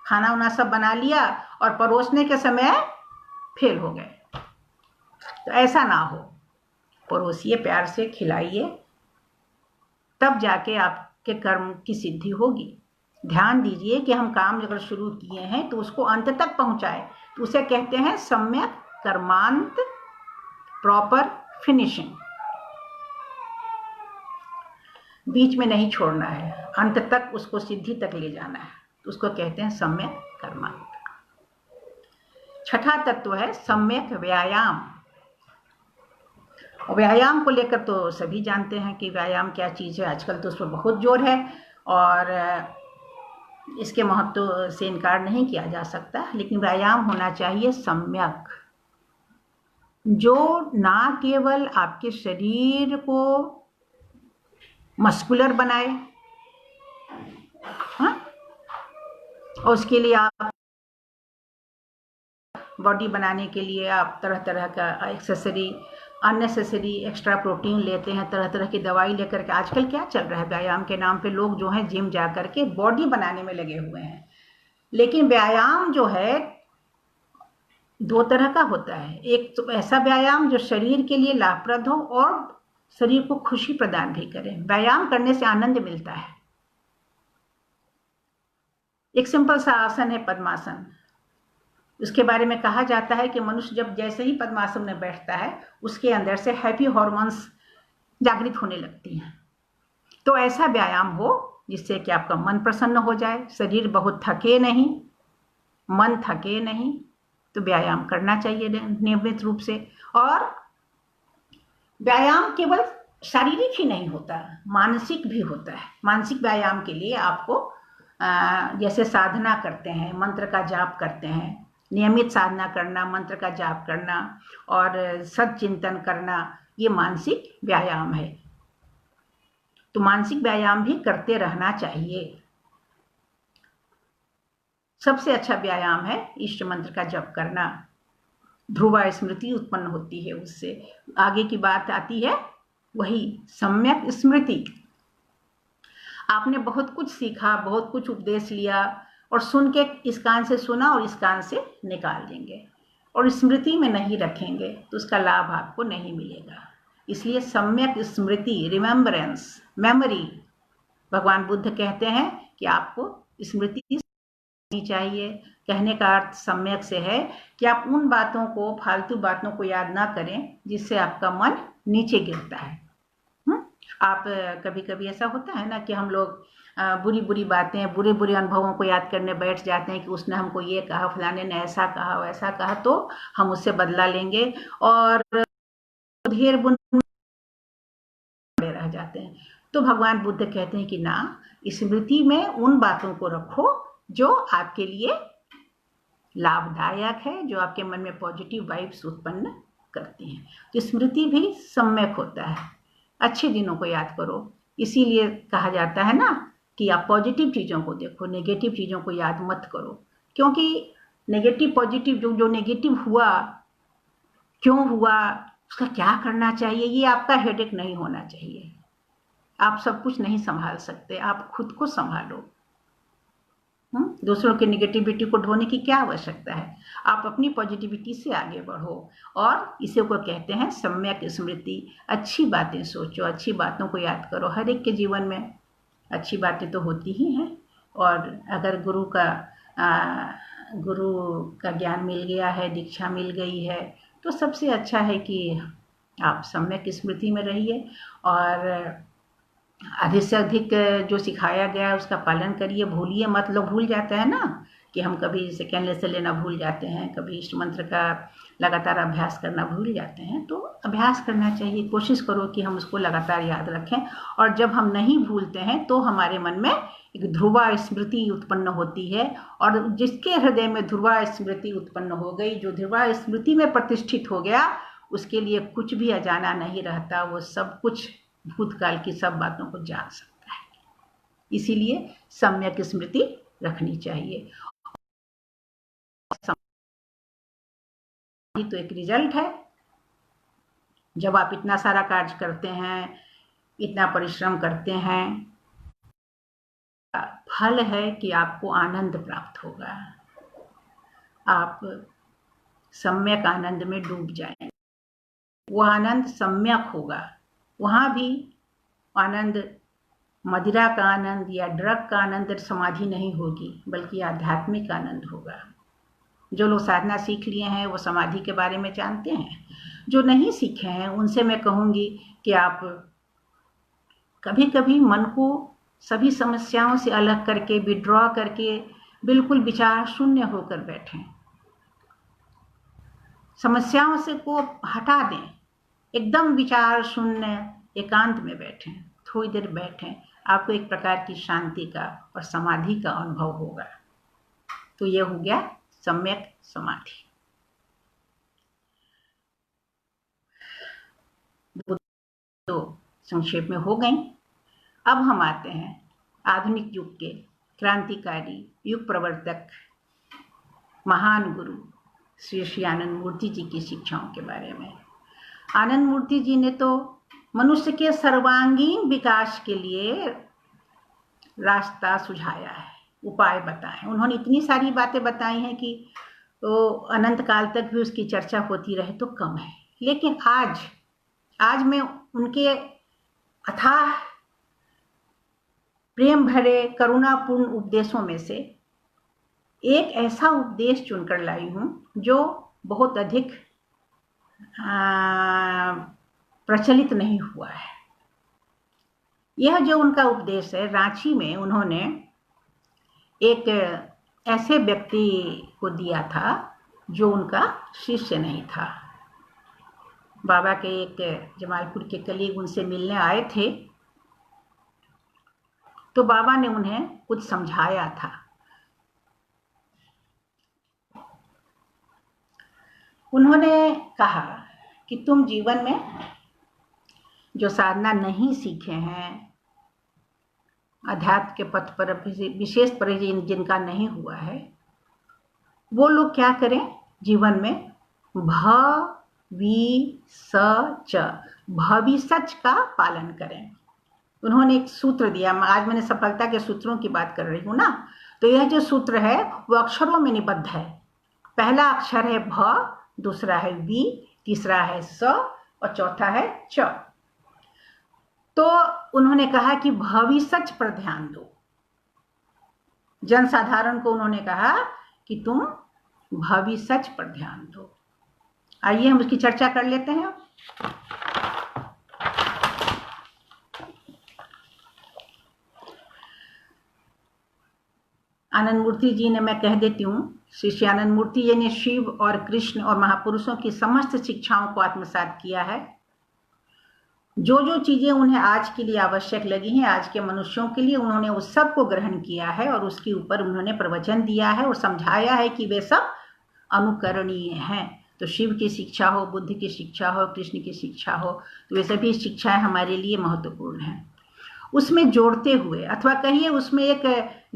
खाना वाना सब बना लिया और परोसने के समय फेल हो गए। तो ऐसा ना हो, परोसिए, प्यार से खिलाइए, तब जाके आपके कर्म की सिद्धि होगी। ध्यान दीजिए कि हम काम अगर शुरू किए हैं तो उसको अंत तक पहुंचाए, तो उसे कहते हैं सम्यक कर्मांत, प्रॉपर फिनिशिंग। बीच में नहीं छोड़ना है, अंत तक उसको सिद्धि तक ले जाना है, तो उसको कहते हैं सम्यक कर्मांत। छठा तत्व है सम्यक व्यायाम। व्यायाम को लेकर तो सभी जानते हैं कि व्यायाम क्या चीज़ है। आजकल तो उस पर बहुत जोर है और इसके महत्व से इनकार नहीं किया जा सकता, लेकिन व्यायाम होना चाहिए सम्यक, जो ना केवल आपके शरीर को मस्कुलर बनाए, हाँ, और उसके लिए आप बॉडी बनाने के लिए आप तरह तरह का एक्सेसरी, अननेसेसरी एक्स्ट्रा प्रोटीन लेते हैं, तरह तरह की दवाई लेकर के। आजकल क्या चल रहा है, व्यायाम के नाम पे लोग जो हैं जिम जा कर के बॉडी बनाने में लगे हुए हैं। लेकिन व्यायाम जो है दो तरह का होता है। एक तो ऐसा व्यायाम जो शरीर के लिए लाभप्रद हो और शरीर को खुशी प्रदान भी करे। व्यायाम करने से आनंद मिलता है। एक सिंपल सा आसन है पद्मासन। उसके बारे में कहा जाता है कि मनुष्य जब जैसे ही पद्मासन में बैठता है उसके अंदर से हैप्पी हॉर्मोन्स जागृत होने लगती हैं। तो ऐसा व्यायाम हो जिससे कि आपका मन प्रसन्न हो जाए, शरीर बहुत थके नहीं, मन थके नहीं, तो व्यायाम करना चाहिए नियमित रूप से। और व्यायाम केवल शारीरिक ही नहीं होता, मानसिक भी होता है। मानसिक व्यायाम के लिए आपको जैसे साधना करते हैं, मंत्र का जाप करते हैं, नियमित साधना करना, मंत्र का जाप करना और सच्चिंतन करना, ये मानसिक व्यायाम है। तो मानसिक व्यायाम भी करते रहना चाहिए। सबसे अच्छा व्यायाम है इष्ट मंत्र का जप करना। ध्रुवा स्मृति उत्पन्न होती है उससे। आगे की बात आती है वही सम्यक स्मृति। आपने बहुत कुछ सीखा, बहुत कुछ उपदेश लिया और सुन के इस कान से सुना और इस कान से निकाल देंगे और स्मृति में नहीं रखेंगे तो उसका लाभ आपको नहीं मिलेगा। इसलिए सम्यक स्मृति, रिमेम्बरेंस, मेमोरी, भगवान बुद्ध कहते हैं कि आपको स्मृति करनी चाहिए। कहने का अर्थ सम्यक से है कि आप उन बातों को, फालतू बातों को याद ना करें जिससे आपका मन नीचे गिरता है। आप कभी कभी ऐसा होता है ना कि हम लोग बुरी बुरी बातें, बुरे बुरे अनुभवों को याद करने बैठ जाते हैं कि उसने हमको ये कहा, फलाने ने ऐसा कहा, वैसा कहा, तो हम उससे बदला लेंगे और ढेर बुन रह जाते हैं। तो भगवान बुद्ध कहते हैं कि ना, स्मृति में उन बातों को रखो जो आपके लिए लाभदायक है, जो आपके मन में पॉजिटिव वाइब्स उत्पन्न करती हैं। तो स्मृति भी सम्यक होता है। अच्छे दिनों को याद करो। इसीलिए कहा जाता है ना कि आप पॉजिटिव चीज़ों को देखो, नेगेटिव चीज़ों को याद मत करो। क्योंकि नेगेटिव पॉजिटिव, जो नेगेटिव हुआ, क्यों हुआ, उसका क्या करना चाहिए, ये आपका हेडेक नहीं होना चाहिए। आप सब कुछ नहीं संभाल सकते, आप खुद को संभालो। दूसरों की निगेटिविटी को ढोने की क्या आवश्यकता है। आप अपनी पॉजिटिविटी से आगे बढ़ो, और इसे को कहते हैं सम्यक स्मृति। अच्छी बातें सोचो, अच्छी बातों को याद करो। हर एक के जीवन में अच्छी बातें तो होती ही हैं, और अगर गुरु का ज्ञान मिल गया है, दीक्षा मिल गई है, तो सबसे अच्छा है कि आप सम्यक स्मृति में रहिए, और अधिक से अधिक जो सिखाया गया है उसका पालन करिए। भूलिए मत। लोग भूल जाते हैं ना, कि हम कभी सेकेंड लेसन लेना भूल जाते हैं, कभी इष्ट मंत्र का लगातार अभ्यास करना भूल जाते हैं। तो अभ्यास करना चाहिए, कोशिश करो कि हम उसको लगातार याद रखें। और जब हम नहीं भूलते हैं तो हमारे मन में एक ध्रुवा स्मृति उत्पन्न होती है, और जिसके हृदय में ध्रुवा स्मृति उत्पन्न हो गई, जो ध्रुवा स्मृति में प्रतिष्ठित हो गया, उसके लिए कुछ भी अजाना नहीं रहता। वो सब कुछ, भूतकाल की सब बातों को जान सकता है। इसीलिए सम्यक स्मृति रखनी चाहिए। तो एक रिजल्ट है, जब आप इतना सारा कार्य करते हैं, इतना परिश्रम करते हैं, फल है कि आपको आनंद प्राप्त होगा। आप सम्यक आनंद में डूब जाएंगे। वो आनंद सम्यक होगा। वहाँ भी आनंद मदिरा का आनंद या ड्रग का आनंद, समाधि नहीं होगी, बल्कि आध्यात्मिक आनंद होगा। जो लोग साधना सीख लिए हैं वो समाधि के बारे में जानते हैं। जो नहीं सीखे हैं उनसे मैं कहूँगी कि आप कभी कभी मन को सभी समस्याओं से अलग करके, विड्रॉ करके, बिल्कुल विचार शून्य होकर बैठें। समस्याओं से को हटा दें, एकदम विचार शून्य एकांत में बैठें। थोड़ी देर बैठें, आपको एक प्रकार की शांति का और समाधि का अनुभव होगा। तो यह हो गया सम्यक समाधि। तो संक्षेप में हो गई। अब हम आते हैं आधुनिक युग के क्रांतिकारी युग प्रवर्तक महान गुरु श्री आनंद मूर्ति जी की शिक्षाओं के बारे में। आनंद मूर्ति जी ने तो मनुष्य के सर्वांगीण विकास के लिए रास्ता सुझाया है, उपाय बताए। उन्होंने इतनी सारी बातें बताई हैं कि तो अनंत काल तक भी उसकी चर्चा होती रहे तो कम है। लेकिन आज मैं उनके अथाह प्रेम भरे करुणापूर्ण उपदेशों में से एक ऐसा उपदेश चुनकर लाई हूँ जो बहुत अधिक प्रचलित नहीं हुआ है। यह जो उनका उपदेश है, रांची में उन्होंने एक ऐसे व्यक्ति को दिया था जो उनका शिष्य नहीं था। बाबा के एक जमालपुर के कलीग उनसे मिलने आए थे, तो बाबा ने उन्हें कुछ समझाया था। उन्होंने कहा कि तुम जीवन में जो साधना नहीं सीखे हैं, अध्यात्म के पथ पर विशेष परिचय जिनका नहीं हुआ है, वो लोग क्या करें, जीवन में भविष्य का पालन करें। उन्होंने एक सूत्र दिया। आज मैंने सफलता के सूत्रों की बात कर रही हूँ ना, तो यह जो सूत्र है वो अक्षरों में निबद्ध है। पहला अक्षर है भ, दूसरा है वी, तीसरा है स और चौथा है च। तो उन्होंने कहा कि भविष्य पर ध्यान दो। जनसाधारण को उन्होंने कहा कि तुम भविष्य पर ध्यान दो। आइए हम उसकी चर्चा कर लेते हैं। आनंद मूर्ति जी ने, मैं कह देती हूँ, श्री आनंद मूर्ति जी ने शिव और कृष्ण और महापुरुषों की समस्त शिक्षाओं को आत्मसात किया है। जो जो चीजें उन्हें आज के लिए आवश्यक लगी हैं, आज के मनुष्यों के लिए, उन्होंने उस सब को ग्रहण किया है और उसके ऊपर उन्होंने प्रवचन दिया है और समझाया है कि वे सब अनुकरणीय हैं। तो शिव की शिक्षा हो, बुद्ध की शिक्षा हो, कृष्ण की शिक्षा हो, तो वे सभी शिक्षाएं हमारे लिए महत्वपूर्ण हैं। उसमें जोड़ते हुए, अथवा कहिए उसमें एक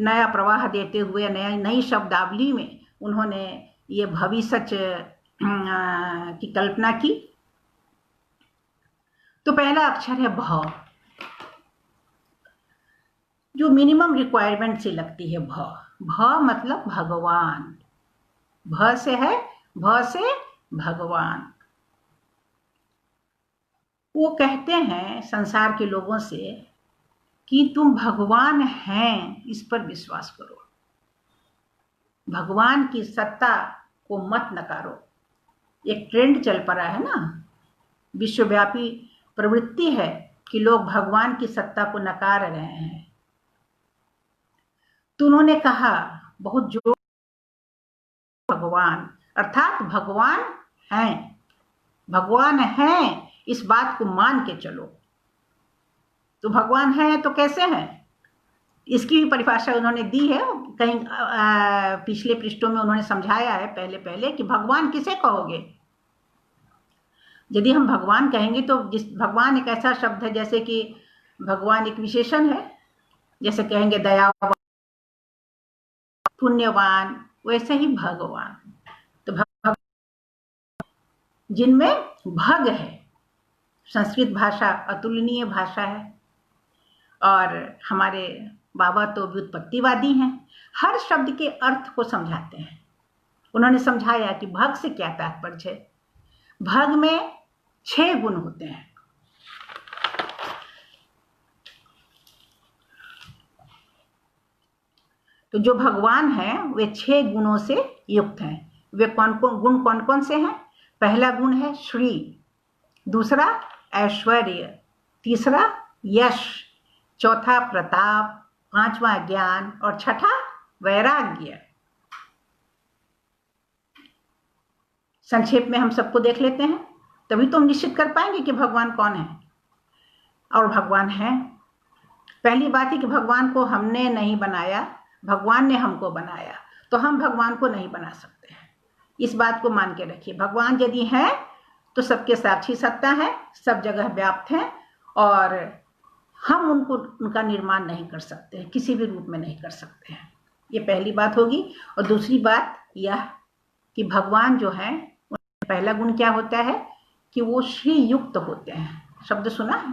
नया प्रवाह देते हुए, नई शब्दावली में उन्होंने ये भविष्य की कल्पना की। तो पहला अक्षर है भ, जो मिनिमम रिक्वायरमेंट से लगती है भ। भ मतलब भगवान, भ से है, भ से भगवान। वो कहते हैं संसार के लोगों से कि तुम भगवान हैं इस पर विश्वास करो, भगवान की सत्ता को मत नकारो। एक ट्रेंड चल पड़ा है ना, विश्वव्यापी प्रवृत्ति है कि लोग भगवान की सत्ता को नकार रहे हैं। तो उन्होंने कहा बहुत जोर, भगवान अर्थात भगवान हैं, भगवान हैं इस बात को मान के चलो। तो भगवान हैं तो कैसे हैं, इसकी भी परिभाषा उन्होंने दी है, कहीं पिछले पृष्ठों में उन्होंने समझाया है पहले कि भगवान किसे कहोगे। यदि हम भगवान कहेंगे तो भगवान एक ऐसा शब्द है जैसे कि भगवान एक विशेषण है, जैसे कहेंगे दयावान, पुण्यवान, वैसे ही भगवान। तो जिनमें भग है, संस्कृत भाषा अतुलनीय भाषा है और हमारे बाबा तो व्युत्पत्तिवादी हैं, हर शब्द के अर्थ को समझाते हैं। उन्होंने समझाया कि भग से क्या तात्पर्य है। भग में 6 गुण होते हैं। तो जो भगवान हैं वे 6 गुणों से युक्त हैं। वे गुण कौन कौन से हैं? पहला गुण है श्री, दूसरा ऐश्वर्य, तीसरा यश, चौथा प्रताप, पांचवा ज्ञान और छठा वैराग्य। संक्षेप में हम सबको देख लेते हैं, तभी तो हम निश्चित कर पाएंगे कि भगवान कौन है और भगवान है। पहली बात है कि भगवान को हमने नहीं बनाया, भगवान ने हमको बनाया, तो हम भगवान को नहीं बना सकते हैं। इस बात को मान के रखिए, भगवान यदि है तो सबके साक्षी सत्ता है, सब जगह व्याप्त है और हम उनका निर्माण नहीं कर सकते हैं, किसी भी रूप में नहीं कर सकते हैं। ये पहली बात होगी। और दूसरी बात यह कि भगवान जो है, पहला गुण क्या होता है कि वो श्री युक्त होते हैं। शब्द सुना है,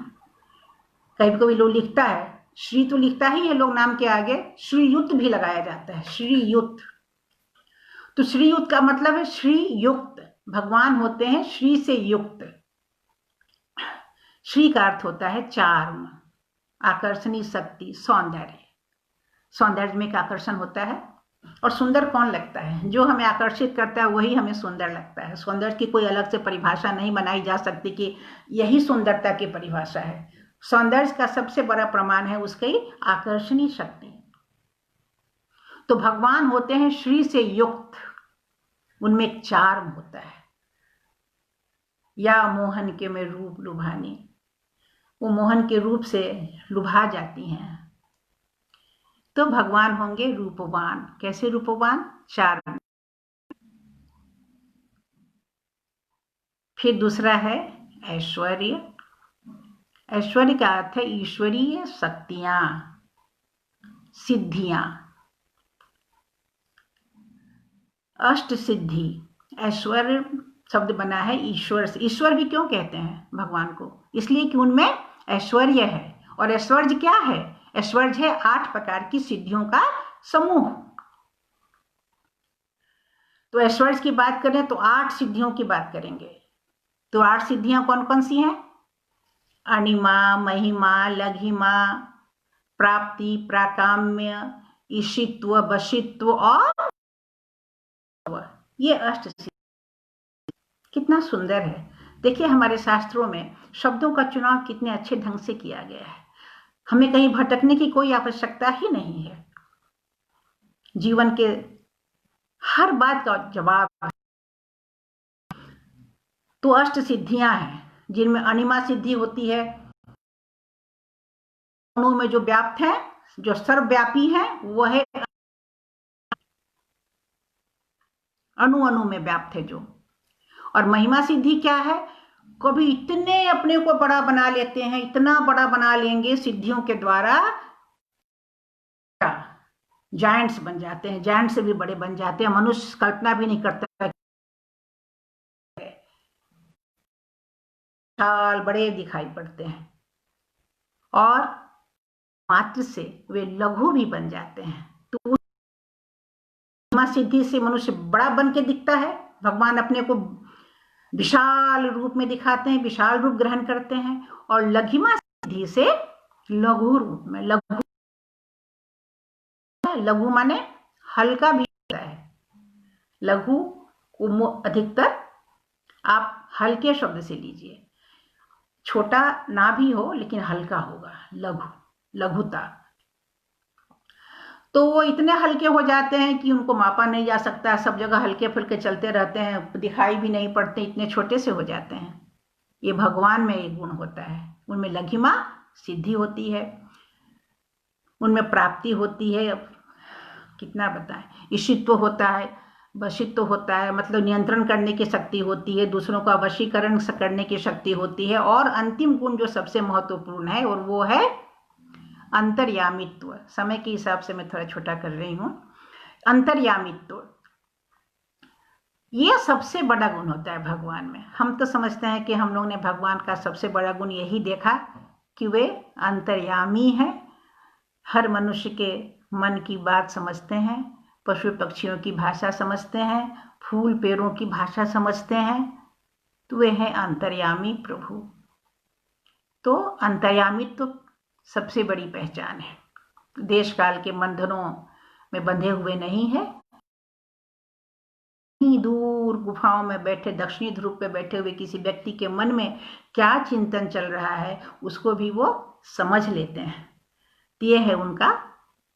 कभी कभी लोग लिखता है, श्री तो लिखता ही है लोग नाम के आगे, श्रीयुक्त भी लगाया जाता है, श्रीयुक्त। तो श्रीयुक्त का मतलब है श्री युक्त, भगवान होते हैं श्री से युक्त। श्री का अर्थ होता है चार्म, आकर्षणीय शक्ति, सौंदर्य। सौंदर्य में एक आकर्षण होता है और सुंदर कौन लगता है? जो हमें आकर्षित करता है वही हमें सुंदर लगता है। सौंदर्य की कोई अलग से परिभाषा नहीं बनाई जा सकती कि यही सुंदरता की परिभाषा है। सौंदर्य का सबसे बड़ा प्रमाण है उसकी आकर्षणीय शक्ति। तो भगवान होते हैं श्री से युक्त, उनमें एक चार्म होता है। या मोहन के में रूप लुभानी, वो मोहन के रूप से लुभा जाती हैं। तो भगवान होंगे रूपवान। कैसे रूपवान? चार्म। फिर दूसरा है ऐश्वर्य। ऐश्वर्य का अर्थ है ईश्वरीय शक्तियां, सिद्धियां, अष्ट सिद्धि। ऐश्वर्य शब्द बना है ईश्वर से। ईश्वर भी क्यों कहते हैं भगवान को? इसलिए कि उनमें ऐश्वर्य है। और ऐश्वर्य क्या है? ऐश्वर्य है 8 प्रकार की सिद्धियों का समूह। तो ऐश्वर्य की बात करें तो 8 सिद्धियों की बात करेंगे। तो 8 सिद्धियां कौन कौन सी हैं? अणिमा, महिमा, लघिमा, प्राप्ति, प्राकाम्य, ईशित्व, वशित्व और ये अष्ट सिद्धि। कितना सुंदर है। देखिए हमारे शास्त्रों में शब्दों का चुनाव कितने अच्छे ढंग से किया गया है। हमें कहीं भटकने की कोई आवश्यकता ही नहीं है। जीवन के हर बात का जवाब। तो अष्ट सिद्धियां हैं जिनमें अणिमा सिद्धि होती है, अणु में जो व्याप्त है, जो सर्वव्यापी है, वह है अणु अणु में व्याप्त है जो। और महिमा सिद्धि क्या है? कभी इतने अपने को बड़ा बना लेते हैं, इतना बड़ा बना लेंगे सिद्धियों के द्वारा, जायंट्स बन जाते हैं, जायंट से भी बड़े बन जाते हैं। मनुष्य कल्पना भी नहीं करता, विशाल बड़े दिखाई पड़ते हैं और मात्र से वे लघु भी बन जाते हैं। तो लघिमा सिद्धि से मनुष्य बड़ा बन के दिखता है, भगवान अपने को विशाल रूप में दिखाते हैं, विशाल रूप ग्रहण करते हैं। और लघिमा सिद्धि से लघु रूप में, लघु माने हल्का भी होता है। लघु को अधिकतर आप हल्के शब्द से लीजिए, छोटा ना भी हो लेकिन हल्का होगा, लघु, लघुता। तो वो इतने हल्के हो जाते हैं कि उनको मापा नहीं जा सकता, सब जगह हल्के फुल्के चलते रहते हैं, दिखाई भी नहीं पड़ते, इतने छोटे से हो जाते हैं। ये भगवान में एक गुण होता है, उनमें लघिमा सिद्धि होती है, उनमें प्राप्ति होती है। अब कितना बताएं, ईशित्व होता है, वशित्व होता है, मतलब नियंत्रण करने की शक्ति होती है, दूसरों का वशीकरण करने की शक्ति होती है। और अंतिम गुण जो सबसे महत्वपूर्ण है, और वो है अंतर्यामित्व। समय के हिसाब से मैं थोड़ा छोटा कर रही हूं। अंतर्यामित्व, ये सबसे बड़ा गुण होता है भगवान में। हम तो समझते हैं कि हम लोग ने भगवान का सबसे बड़ा गुण यही देखा कि वे अंतर्यामी हैं, हर मनुष्य के मन की बात समझते हैं, पशु पक्षियों की भाषा समझते हैं, फूल पेड़ों की भाषा समझते हैं, तो वे हैं अंतर्यामी प्रभु। तो अंतर्यामित्व सबसे बड़ी पहचान है। देश काल के बंधनों में बंधे हुए नहीं है, दूर गुफाओं में बैठे, दक्षिणी ध्रुव पे बैठे हुए किसी व्यक्ति के मन में क्या चिंतन चल रहा है उसको भी वो समझ लेते हैं। ये है उनका,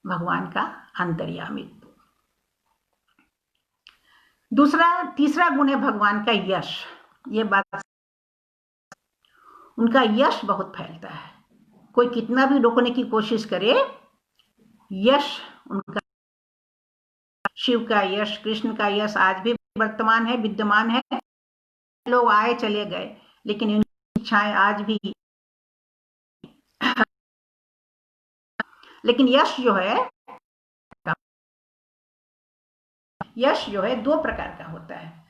भगवान का अंतर्यामित्व। तीसरा गुण है भगवान का यश। ये बात, उनका यश बहुत फैलता है, कोई कितना भी रोकने की कोशिश करे, यश उनका, शिव का यश, कृष्ण का यश आज भी वर्तमान है, विद्यमान है। लोग आए चले गए, लेकिन इनकी इच्छाएं आज भी। लेकिन यश जो है दो प्रकार का होता है।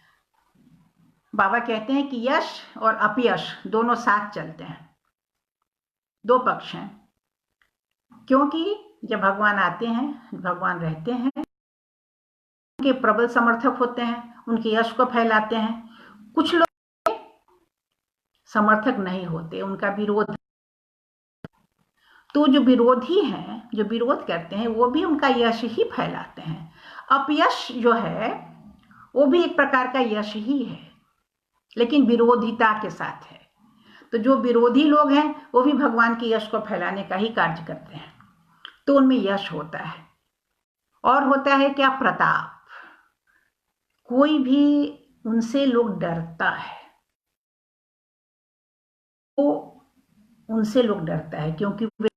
बाबा कहते हैं कि यश और अपयश दोनों साथ चलते हैं, दो पक्ष हैं। क्योंकि जब भगवान आते हैं, भगवान रहते हैं, उनके प्रबल समर्थक होते हैं, उनके यश को फैलाते हैं। कुछ लोग समर्थक नहीं होते, उनका विरोध। तो जो विरोधी हैं, जो विरोध करते हैं, वो भी उनका यश ही फैलाते हैं। अपयश जो है वो भी एक प्रकार का यश ही है, लेकिन विरोधिता के साथ है। तो जो विरोधी लोग हैं वो भी भगवान के यश को फैलाने का ही कार्य करते हैं, तो उनमें यश होता है। और होता है क्या? प्रताप। कोई भी उनसे लोग डरता है, तो उनसे लोग डरता है क्योंकि वे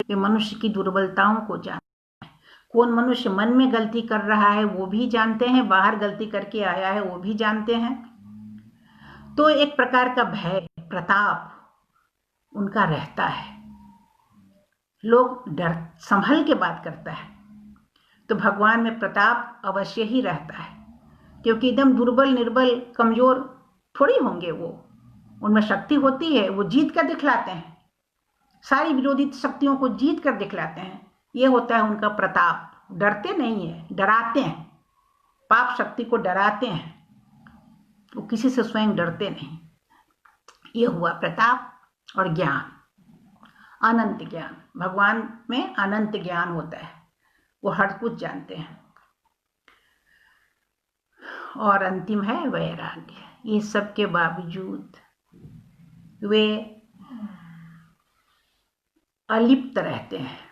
मनुष्य की दुर्बलताओं को जानते हैं। कौन मनुष्य मन में गलती कर रहा है वो भी जानते हैं, बाहर गलती करके आया है वो भी जानते हैं। तो एक प्रकार का भय, प्रताप उनका रहता है, लोग डर संभल के बात करता है। तो भगवान में प्रताप अवश्य ही रहता है, क्योंकि एकदम दुर्बल, निर्बल, कमजोर थोड़ी होंगे वो, उनमें शक्ति होती है, वो जीत कर दिखलाते हैं, सारी विरोधी शक्तियों को जीत कर दिखलाते हैं। ये होता है उनका प्रताप। डरते नहीं है, डराते हैं, पाप शक्ति को डराते हैं, वो किसी से स्वयं डरते नहीं। ये हुआ प्रताप। और ज्ञान, अनंत ज्ञान। भगवान में अनंत ज्ञान होता है, वो हर कुछ जानते हैं। और अंतिम है वैराग्य। ये सब के बावजूद वे अलिप्त रहते हैं।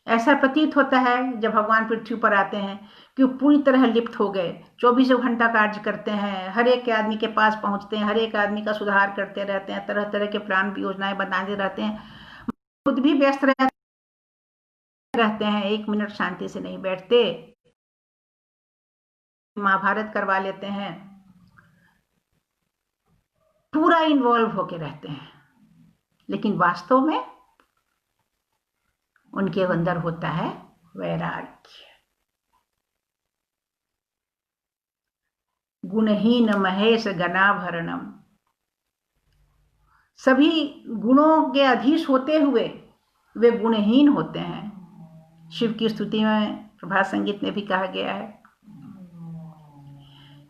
ऐसा प्रतीत होता है जब भगवान पृथ्वी पर आते हैं कि वो पूरी तरह लिप्त हो गए, 24 घंटा कार्य करते हैं, हर एक के आदमी के पास पहुंचते हैं, हर एक आदमी का सुधार करते रहते हैं, तरह तरह के प्लान योजनाएं बनाते रहते हैं, खुद भी व्यस्त रहते हैं, 1 मिनट शांति से नहीं बैठते, महाभारत करवा लेते हैं, पूरा इन्वॉल्व होके रहते हैं। लेकिन वास्तव में उनके अंदर होता है वैराग्य। गुणहीन महेश गणाभरणम। सभी गुणों के अधीश होते हुए वे गुणहीन होते हैं, शिव की स्तुति में प्रभात संगीत में भी कहा गया है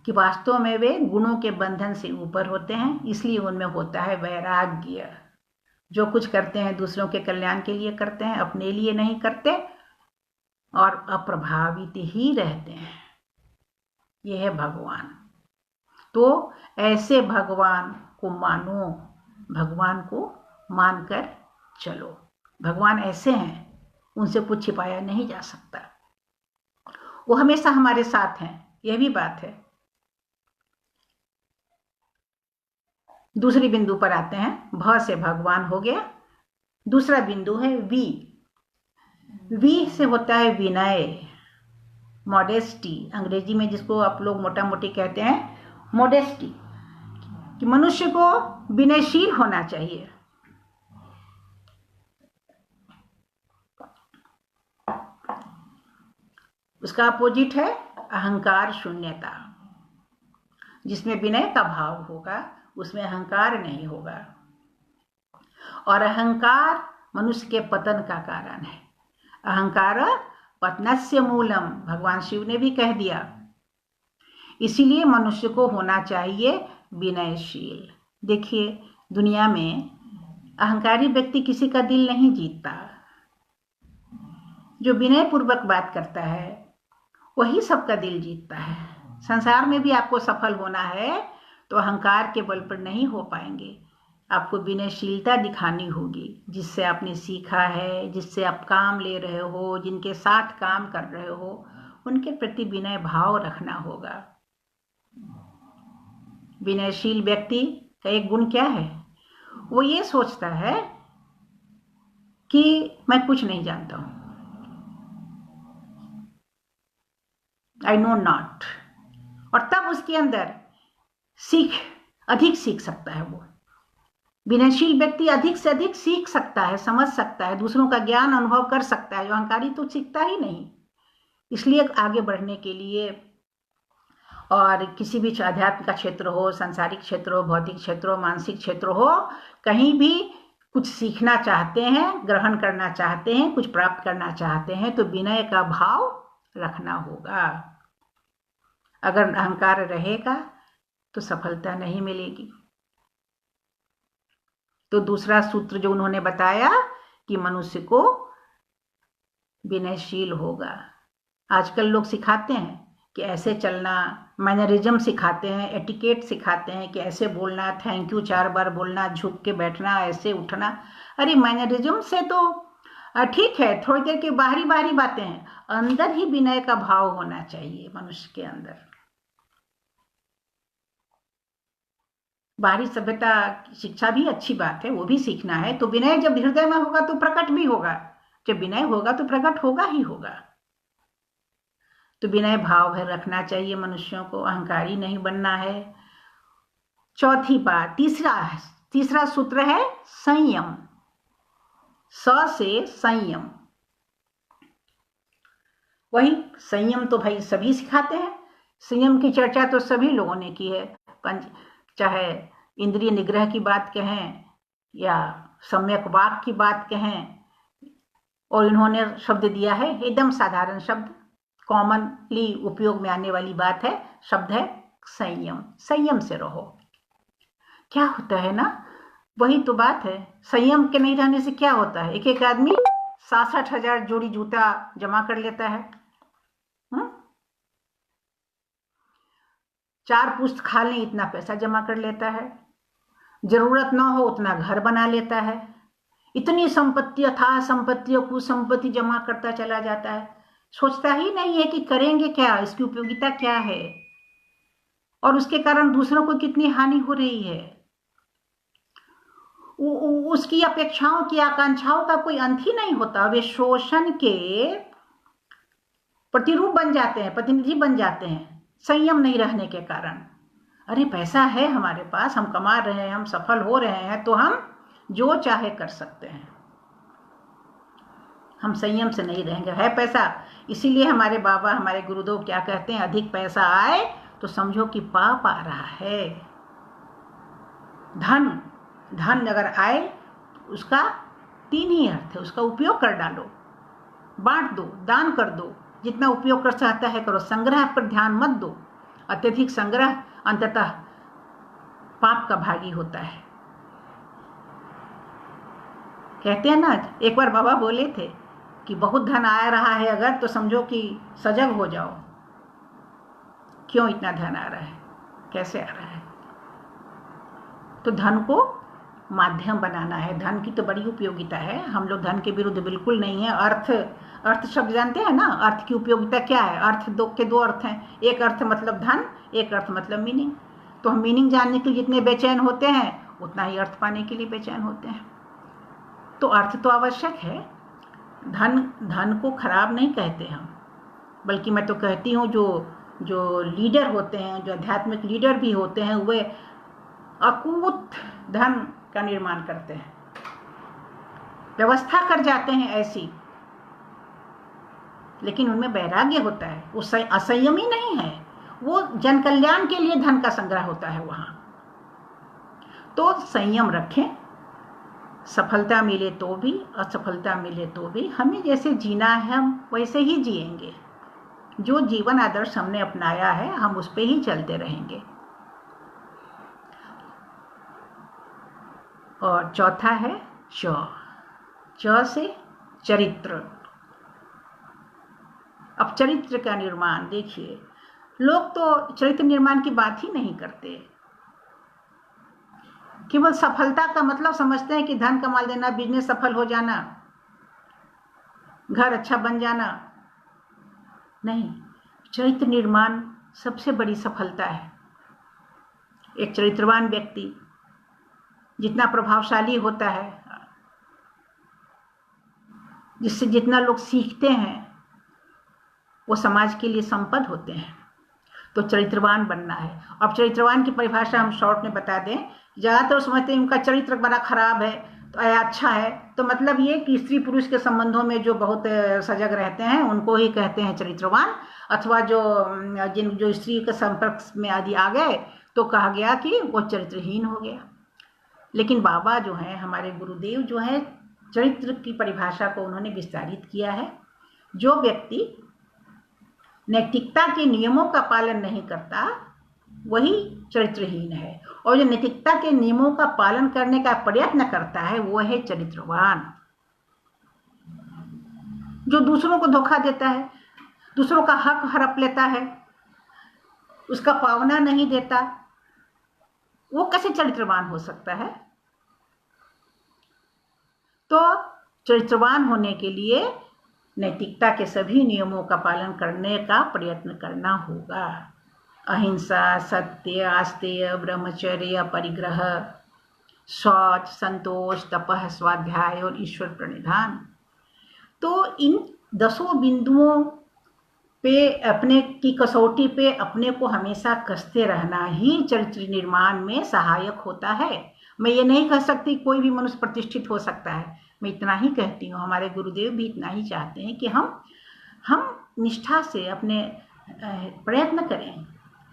कि वास्तव में वे गुणों के बंधन से ऊपर होते हैं, इसलिए उनमें होता है वैराग्य। जो कुछ करते हैं दूसरों के कल्याण के लिए करते हैं, अपने लिए नहीं करते और अप्रभावित ही रहते हैं। यह है भगवान। तो ऐसे भगवान को मानो, भगवान को मानकर चलो। भगवान ऐसे हैं, उनसे कुछ छिपाया नहीं जा सकता। वो हमेशा हमारे साथ हैं, यह भी बात है। दूसरी बिंदु पर आते हैं। भ से भगवान हो गया। दूसरा बिंदु है वी। वी से होता है विनय, मॉडेस्टी। अंग्रेजी में जिसको आप लोग मोटा मोटी कहते हैं मॉडेस्टी, कि मनुष्य को विनयशील होना चाहिए। उसका अपोजिट है अहंकार शून्यता। जिसमें विनय का भाव होगा उसमें अहंकार नहीं होगा। और अहंकार मनुष्य के पतन का कारण है। अहंकार पतनस्य मूलम, भगवान शिव ने भी कह दिया। इसीलिए मनुष्य को होना चाहिए विनयशील। देखिए, दुनिया में अहंकारी व्यक्ति किसी का दिल नहीं जीतता। जो विनय पूर्वक बात करता है वही सबका दिल जीतता है। संसार में भी आपको सफल होना है तो अहंकार के बल पर नहीं हो पाएंगे। आपको विनयशीलता दिखानी होगी। जिससे आपने सीखा है, जिससे आप काम ले रहे हो, जिनके साथ काम कर रहे हो, उनके प्रति विनय भाव रखना होगा। विनयशील व्यक्ति का एक गुण क्या है? वो ये सोचता है कि मैं कुछ नहीं जानता हूं, आई नो नॉट। और तब उसके अंदर अधिक सीख सकता है। वो विनयशील व्यक्ति अधिक से अधिक सीख सकता है, समझ सकता है, दूसरों का ज्ञान अनुभव कर सकता है। जो अहंकारी तो सीखता ही नहीं। इसलिए आगे बढ़ने के लिए, और किसी भी आध्यात्म का क्षेत्र हो, सांसारिक क्षेत्र हो, भौतिक क्षेत्र हो, मानसिक क्षेत्र हो, कहीं भी कुछ सीखना चाहते हैं, ग्रहण करना चाहते हैं, कुछ प्राप्त करना चाहते हैं, तो विनय का भाव रखना होगा। अगर अहंकार रहेगा तो सफलता नहीं मिलेगी। तो दूसरा सूत्र जो उन्होंने बताया कि मनुष्य को विनयशील होगा। आजकल लोग सिखाते हैं कि ऐसे चलना, मैनरिज्म सिखाते हैं, एटिकेट सिखाते हैं कि ऐसे बोलना, थैंक यू 4 बार बोलना, झुक के बैठना, ऐसे उठना। अरे मैनरिज्म से तो ठीक है, थोड़ी देर की बाहरी बातें हैं, अंदर ही विनय का भाव होना चाहिए मनुष्य के अंदर। बाहरी सभ्यता शिक्षा भी अच्छी बात है, वो भी सीखना है। तो विनय जब हृदय में होगा तो प्रकट भी होगा, जब विनय होगा तो प्रकट होगा ही होगा। तो विनय भाव है रखना चाहिए मनुष्यों को, अहंकारी नहीं बनना है। चौथी बात, तीसरा सूत्र है संयम। स से संयम। वही संयम तो भाई सभी सिखाते हैं। संयम की चर्चा तो सभी लोगों ने की है। चाहे इंद्रिय निग्रह की बात कहें या सम्यक वाक की बात कहें, और इन्होंने शब्द दिया है, एकदम साधारण शब्द, कॉमनली उपयोग में आने वाली बात है, शब्द है संयम। संयम से रहो। क्या होता है ना, वही तो बात है। संयम के नहीं रहने से क्या होता है? एक आदमी 66,000 जोड़ी जूता जमा कर लेता है, 4 पुस्त खा लें इतना पैसा जमा कर लेता है, जरूरत ना हो उतना घर बना लेता है, इतनी संपत्ति, अथाह संपत्ति और कुसंपत्ति जमा करता चला जाता है। सोचता ही नहीं है कि करेंगे क्या, इसकी उपयोगिता क्या है, और उसके कारण दूसरों को कितनी हानि हो रही है। उसकी अपेक्षाओं की आकांक्षाओं का कोई अंत ही नहीं होता। वे शोषण के प्रतिरूप बन जाते हैं, प्रतिनिधि बन जाते हैं, संयम नहीं रहने के कारण। अरे पैसा है हमारे पास, हम कमा रहे हैं, हम सफल हो रहे हैं, तो हम जो चाहे कर सकते हैं। हम संयम से नहीं रहेंगे। है पैसा, इसीलिए हमारे बाबा, हमारे गुरुदेव क्या कहते हैं, अधिक पैसा आए तो समझो कि पाप आ रहा है। धन अगर आए उसका 3 ही अर्थ है, उसका उपयोग कर डालो। बांट दो, दान कर दो, जितना उपयोग कर सकता है करो, संग्रह पर ध्यान मत दो। अत्यधिक संग्रह अंततः पाप का भागी होता है। कहते हैं ना, एक बार बाबा बोले थे कि बहुत धन आ रहा है अगर, तो समझो कि सजग हो जाओ, क्यों इतना धन आ रहा है, कैसे आ रहा है। तो धन को माध्यम बनाना है। धन की तो बड़ी उपयोगिता है, हम लोग धन के विरुद्ध बिल्कुल नहीं है। अर्थ शब्द जानते हैं ना, अर्थ की उपयोगिता क्या है? अर्थ के दो अर्थ हैं, एक अर्थ मतलब धन, एक अर्थ मतलब मीनिंग। तो हम मीनिंग जानने के लिए जितने बेचैन होते हैं उतना ही अर्थ पाने के लिए बेचैन होते हैं। तो अर्थ तो आवश्यक है। धन को खराब नहीं कहते हम, बल्कि मैं तो कहती हूँ जो लीडर होते हैं, जो आध्यात्मिक लीडर भी होते हैं, वे अकूत धन का निर्माण करते हैं, व्यवस्था कर जाते हैं ऐसी, लेकिन उनमें वैराग्य होता है, वो असंयमी नहीं है, वो जन कल्याण के लिए धन का संग्रह होता है वहां। तो संयम रखें, सफलता मिले तो भी, असफलता मिले तो भी, हमें जैसे जीना है हम वैसे ही जिएंगे। जो जीवन आदर्श हमने अपनाया है हम उस पे ही चलते रहेंगे। और चौथा है च से चरित्र। अब चरित्र का निर्माण देखिए, लोग तो चरित्र निर्माण की बात ही नहीं करते, केवल सफलता का मतलब समझते हैं कि धन कमा देना, बिजनेस सफल हो जाना, घर अच्छा बन जाना। नहीं, चरित्र निर्माण सबसे बड़ी सफलता है। एक चरित्रवान व्यक्ति जितना प्रभावशाली होता है, जिससे जितना लोग सीखते हैं, वो समाज के लिए संपद होते हैं। तो चरित्रवान बनना है। अब चरित्रवान की परिभाषा हम शॉर्ट में बता दें। ज़्यादातर तो समझते हैं उनका चरित्र बड़ा खराब है तो अच्छा है, तो मतलब ये कि स्त्री पुरुष के संबंधों में जो बहुत सजग रहते हैं उनको ही कहते हैं चरित्रवान, अथवा जो स्त्री के संपर्क में आदि आ गए तो कहा गया कि वो चरित्रहीन हो गया। लेकिन बाबा जो हैं, हमारे गुरुदेव जो हैं, चरित्र की परिभाषा को उन्होंने विस्तारित किया है। जो व्यक्ति नैतिकता के नियमों का पालन नहीं करता वही चरित्रहीन है, और जो नैतिकता के नियमों का पालन करने का प्रयत्न करता है वो है चरित्रवान। जो दूसरों को धोखा देता है, दूसरों का हक हड़प लेता है, उसका पावना नहीं देता, वो कैसे चरित्रवान हो सकता है? तो चरित्रवान होने के लिए नैतिकता के सभी नियमों का पालन करने का प्रयत्न करना होगा। अहिंसा, सत्य, आस्तेय, ब्रह्मचर्य, परिग्रह, शौच, संतोष, तपः, स्वाध्याय और ईश्वर प्रणिधान। तो इन 10 बिंदुओं पे, अपने की कसौटी पे अपने को हमेशा कसते रहना ही चरित्र निर्माण में सहायक होता है। मैं ये नहीं कह सकती कोई भी मनुष्य प्रतिष्ठित हो सकता है, मैं इतना ही कहती हूँ, हमारे गुरुदेव भी इतना ही चाहते हैं कि हम निष्ठा से अपने प्रयत्न करें,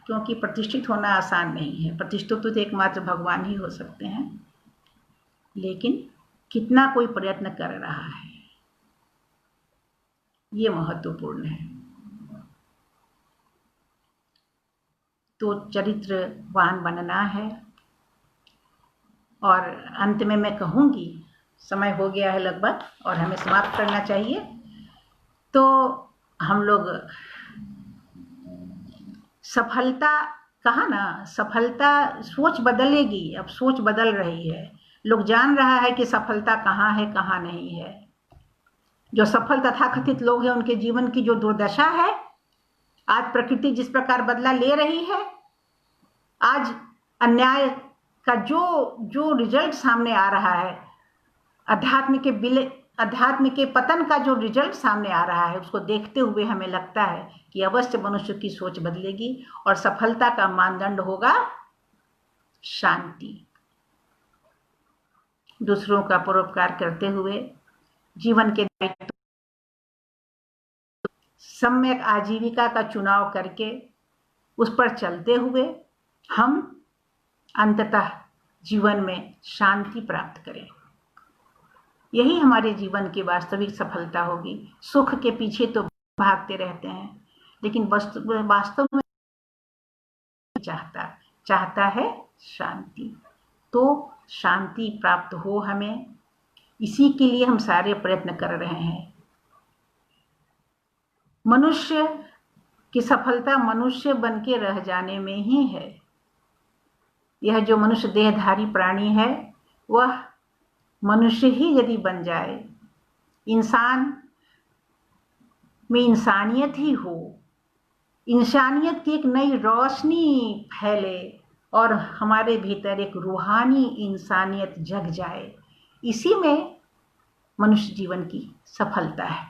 क्योंकि प्रतिष्ठित होना आसान नहीं है। प्रतिष्ठित तो एकमात्र भगवान ही हो सकते हैं, लेकिन कितना कोई प्रयत्न कर रहा है ये महत्वपूर्ण है। तो चरित्रवान बनना है। और अंत में मैं कहूँगी, समय हो गया है लगभग और हमें समाप्त करना चाहिए, तो हम लोग सफलता कहा ना, सफलता सोच बदलेगी। अब सोच बदल रही है, लोग जान रहा है कि सफलता कहाँ है कहाँ नहीं है। जो सफल तथाकथित लोग हैं उनके जीवन की जो दुर्दशा है, आज प्रकृति जिस प्रकार बदला ले रही है, आज अन्याय का जो रिजल्ट सामने आ रहा है, अध्यात्म के पतन का जो रिजल्ट सामने आ रहा है, उसको देखते हुए हमें लगता है कि अवश्य मनुष्य की सोच बदलेगी और सफलता का मानदंड होगा शांति। दूसरों का परोपकार करते हुए, जीवन के दायित्व, सम्यक आजीविका का चुनाव करके उस पर चलते हुए हम अंततः जीवन में शांति प्राप्त करें। यही हमारे जीवन की वास्तविक सफलता होगी। सुख के पीछे तो भागते रहते हैं, लेकिन वास्तव में चाहता है शांति। तो शांति प्राप्त हो हमें, इसी के लिए हम सारे प्रयत्न कर रहे हैं। मनुष्य की सफलता मनुष्य बन के रह जाने में ही है। यह जो मनुष्य देहधारी प्राणी है, वह मनुष्य ही यदि बन जाए, इंसान में इंसानियत ही हो, इंसानियत की एक नई रोशनी फैले और हमारे भीतर एक रूहानी इंसानियत जग जाए, इसी में मनुष्य जीवन की सफलता है।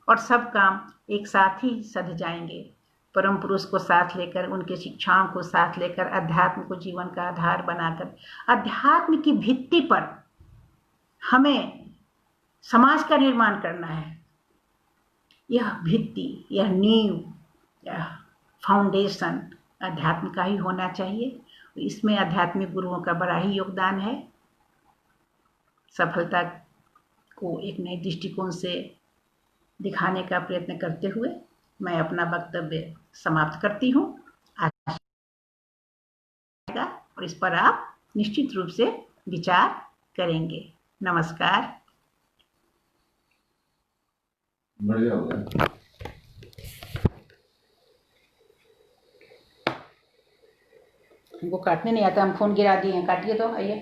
और सब काम एक साथ ही सध जाएंगे। परम पुरुष को साथ लेकर, उनके शिक्षाओं को साथ लेकर, अध्यात्म को जीवन का आधार बनाकर, अध्यात्म की भित्ति पर हमें समाज का निर्माण करना है। यह भित्ति, यह नींव, यह फाउंडेशन अध्यात्म का ही होना चाहिए। इसमें आध्यात्मिक गुरुओं का बड़ा ही योगदान है। सफलता को एक नए दृष्टिकोण से दिखाने का प्रयत्न करते हुए मैं अपना वक्तव्य समाप्त करती हूँ। और इस पर आप निश्चित रूप से विचार करेंगे। नमस्कार।
बढ़िया हो गया।
हमको काटने नहीं आता, हम फोन गिरा दिए हैं। काटिए तो, आइए।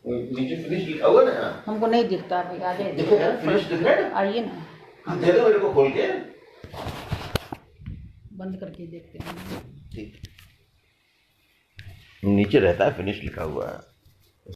नीचे फिनिश लिखा हुआ ना,
हमको नहीं दिखता भाई, आ जाए।
देखो यार, फिनिश दिख रहा है।
आइए ना,
दे दो मेरे को खोल के।
बंद करके देखते हैं।
ठीक, नीचे रहता है फिनिश लिखा हुआ है।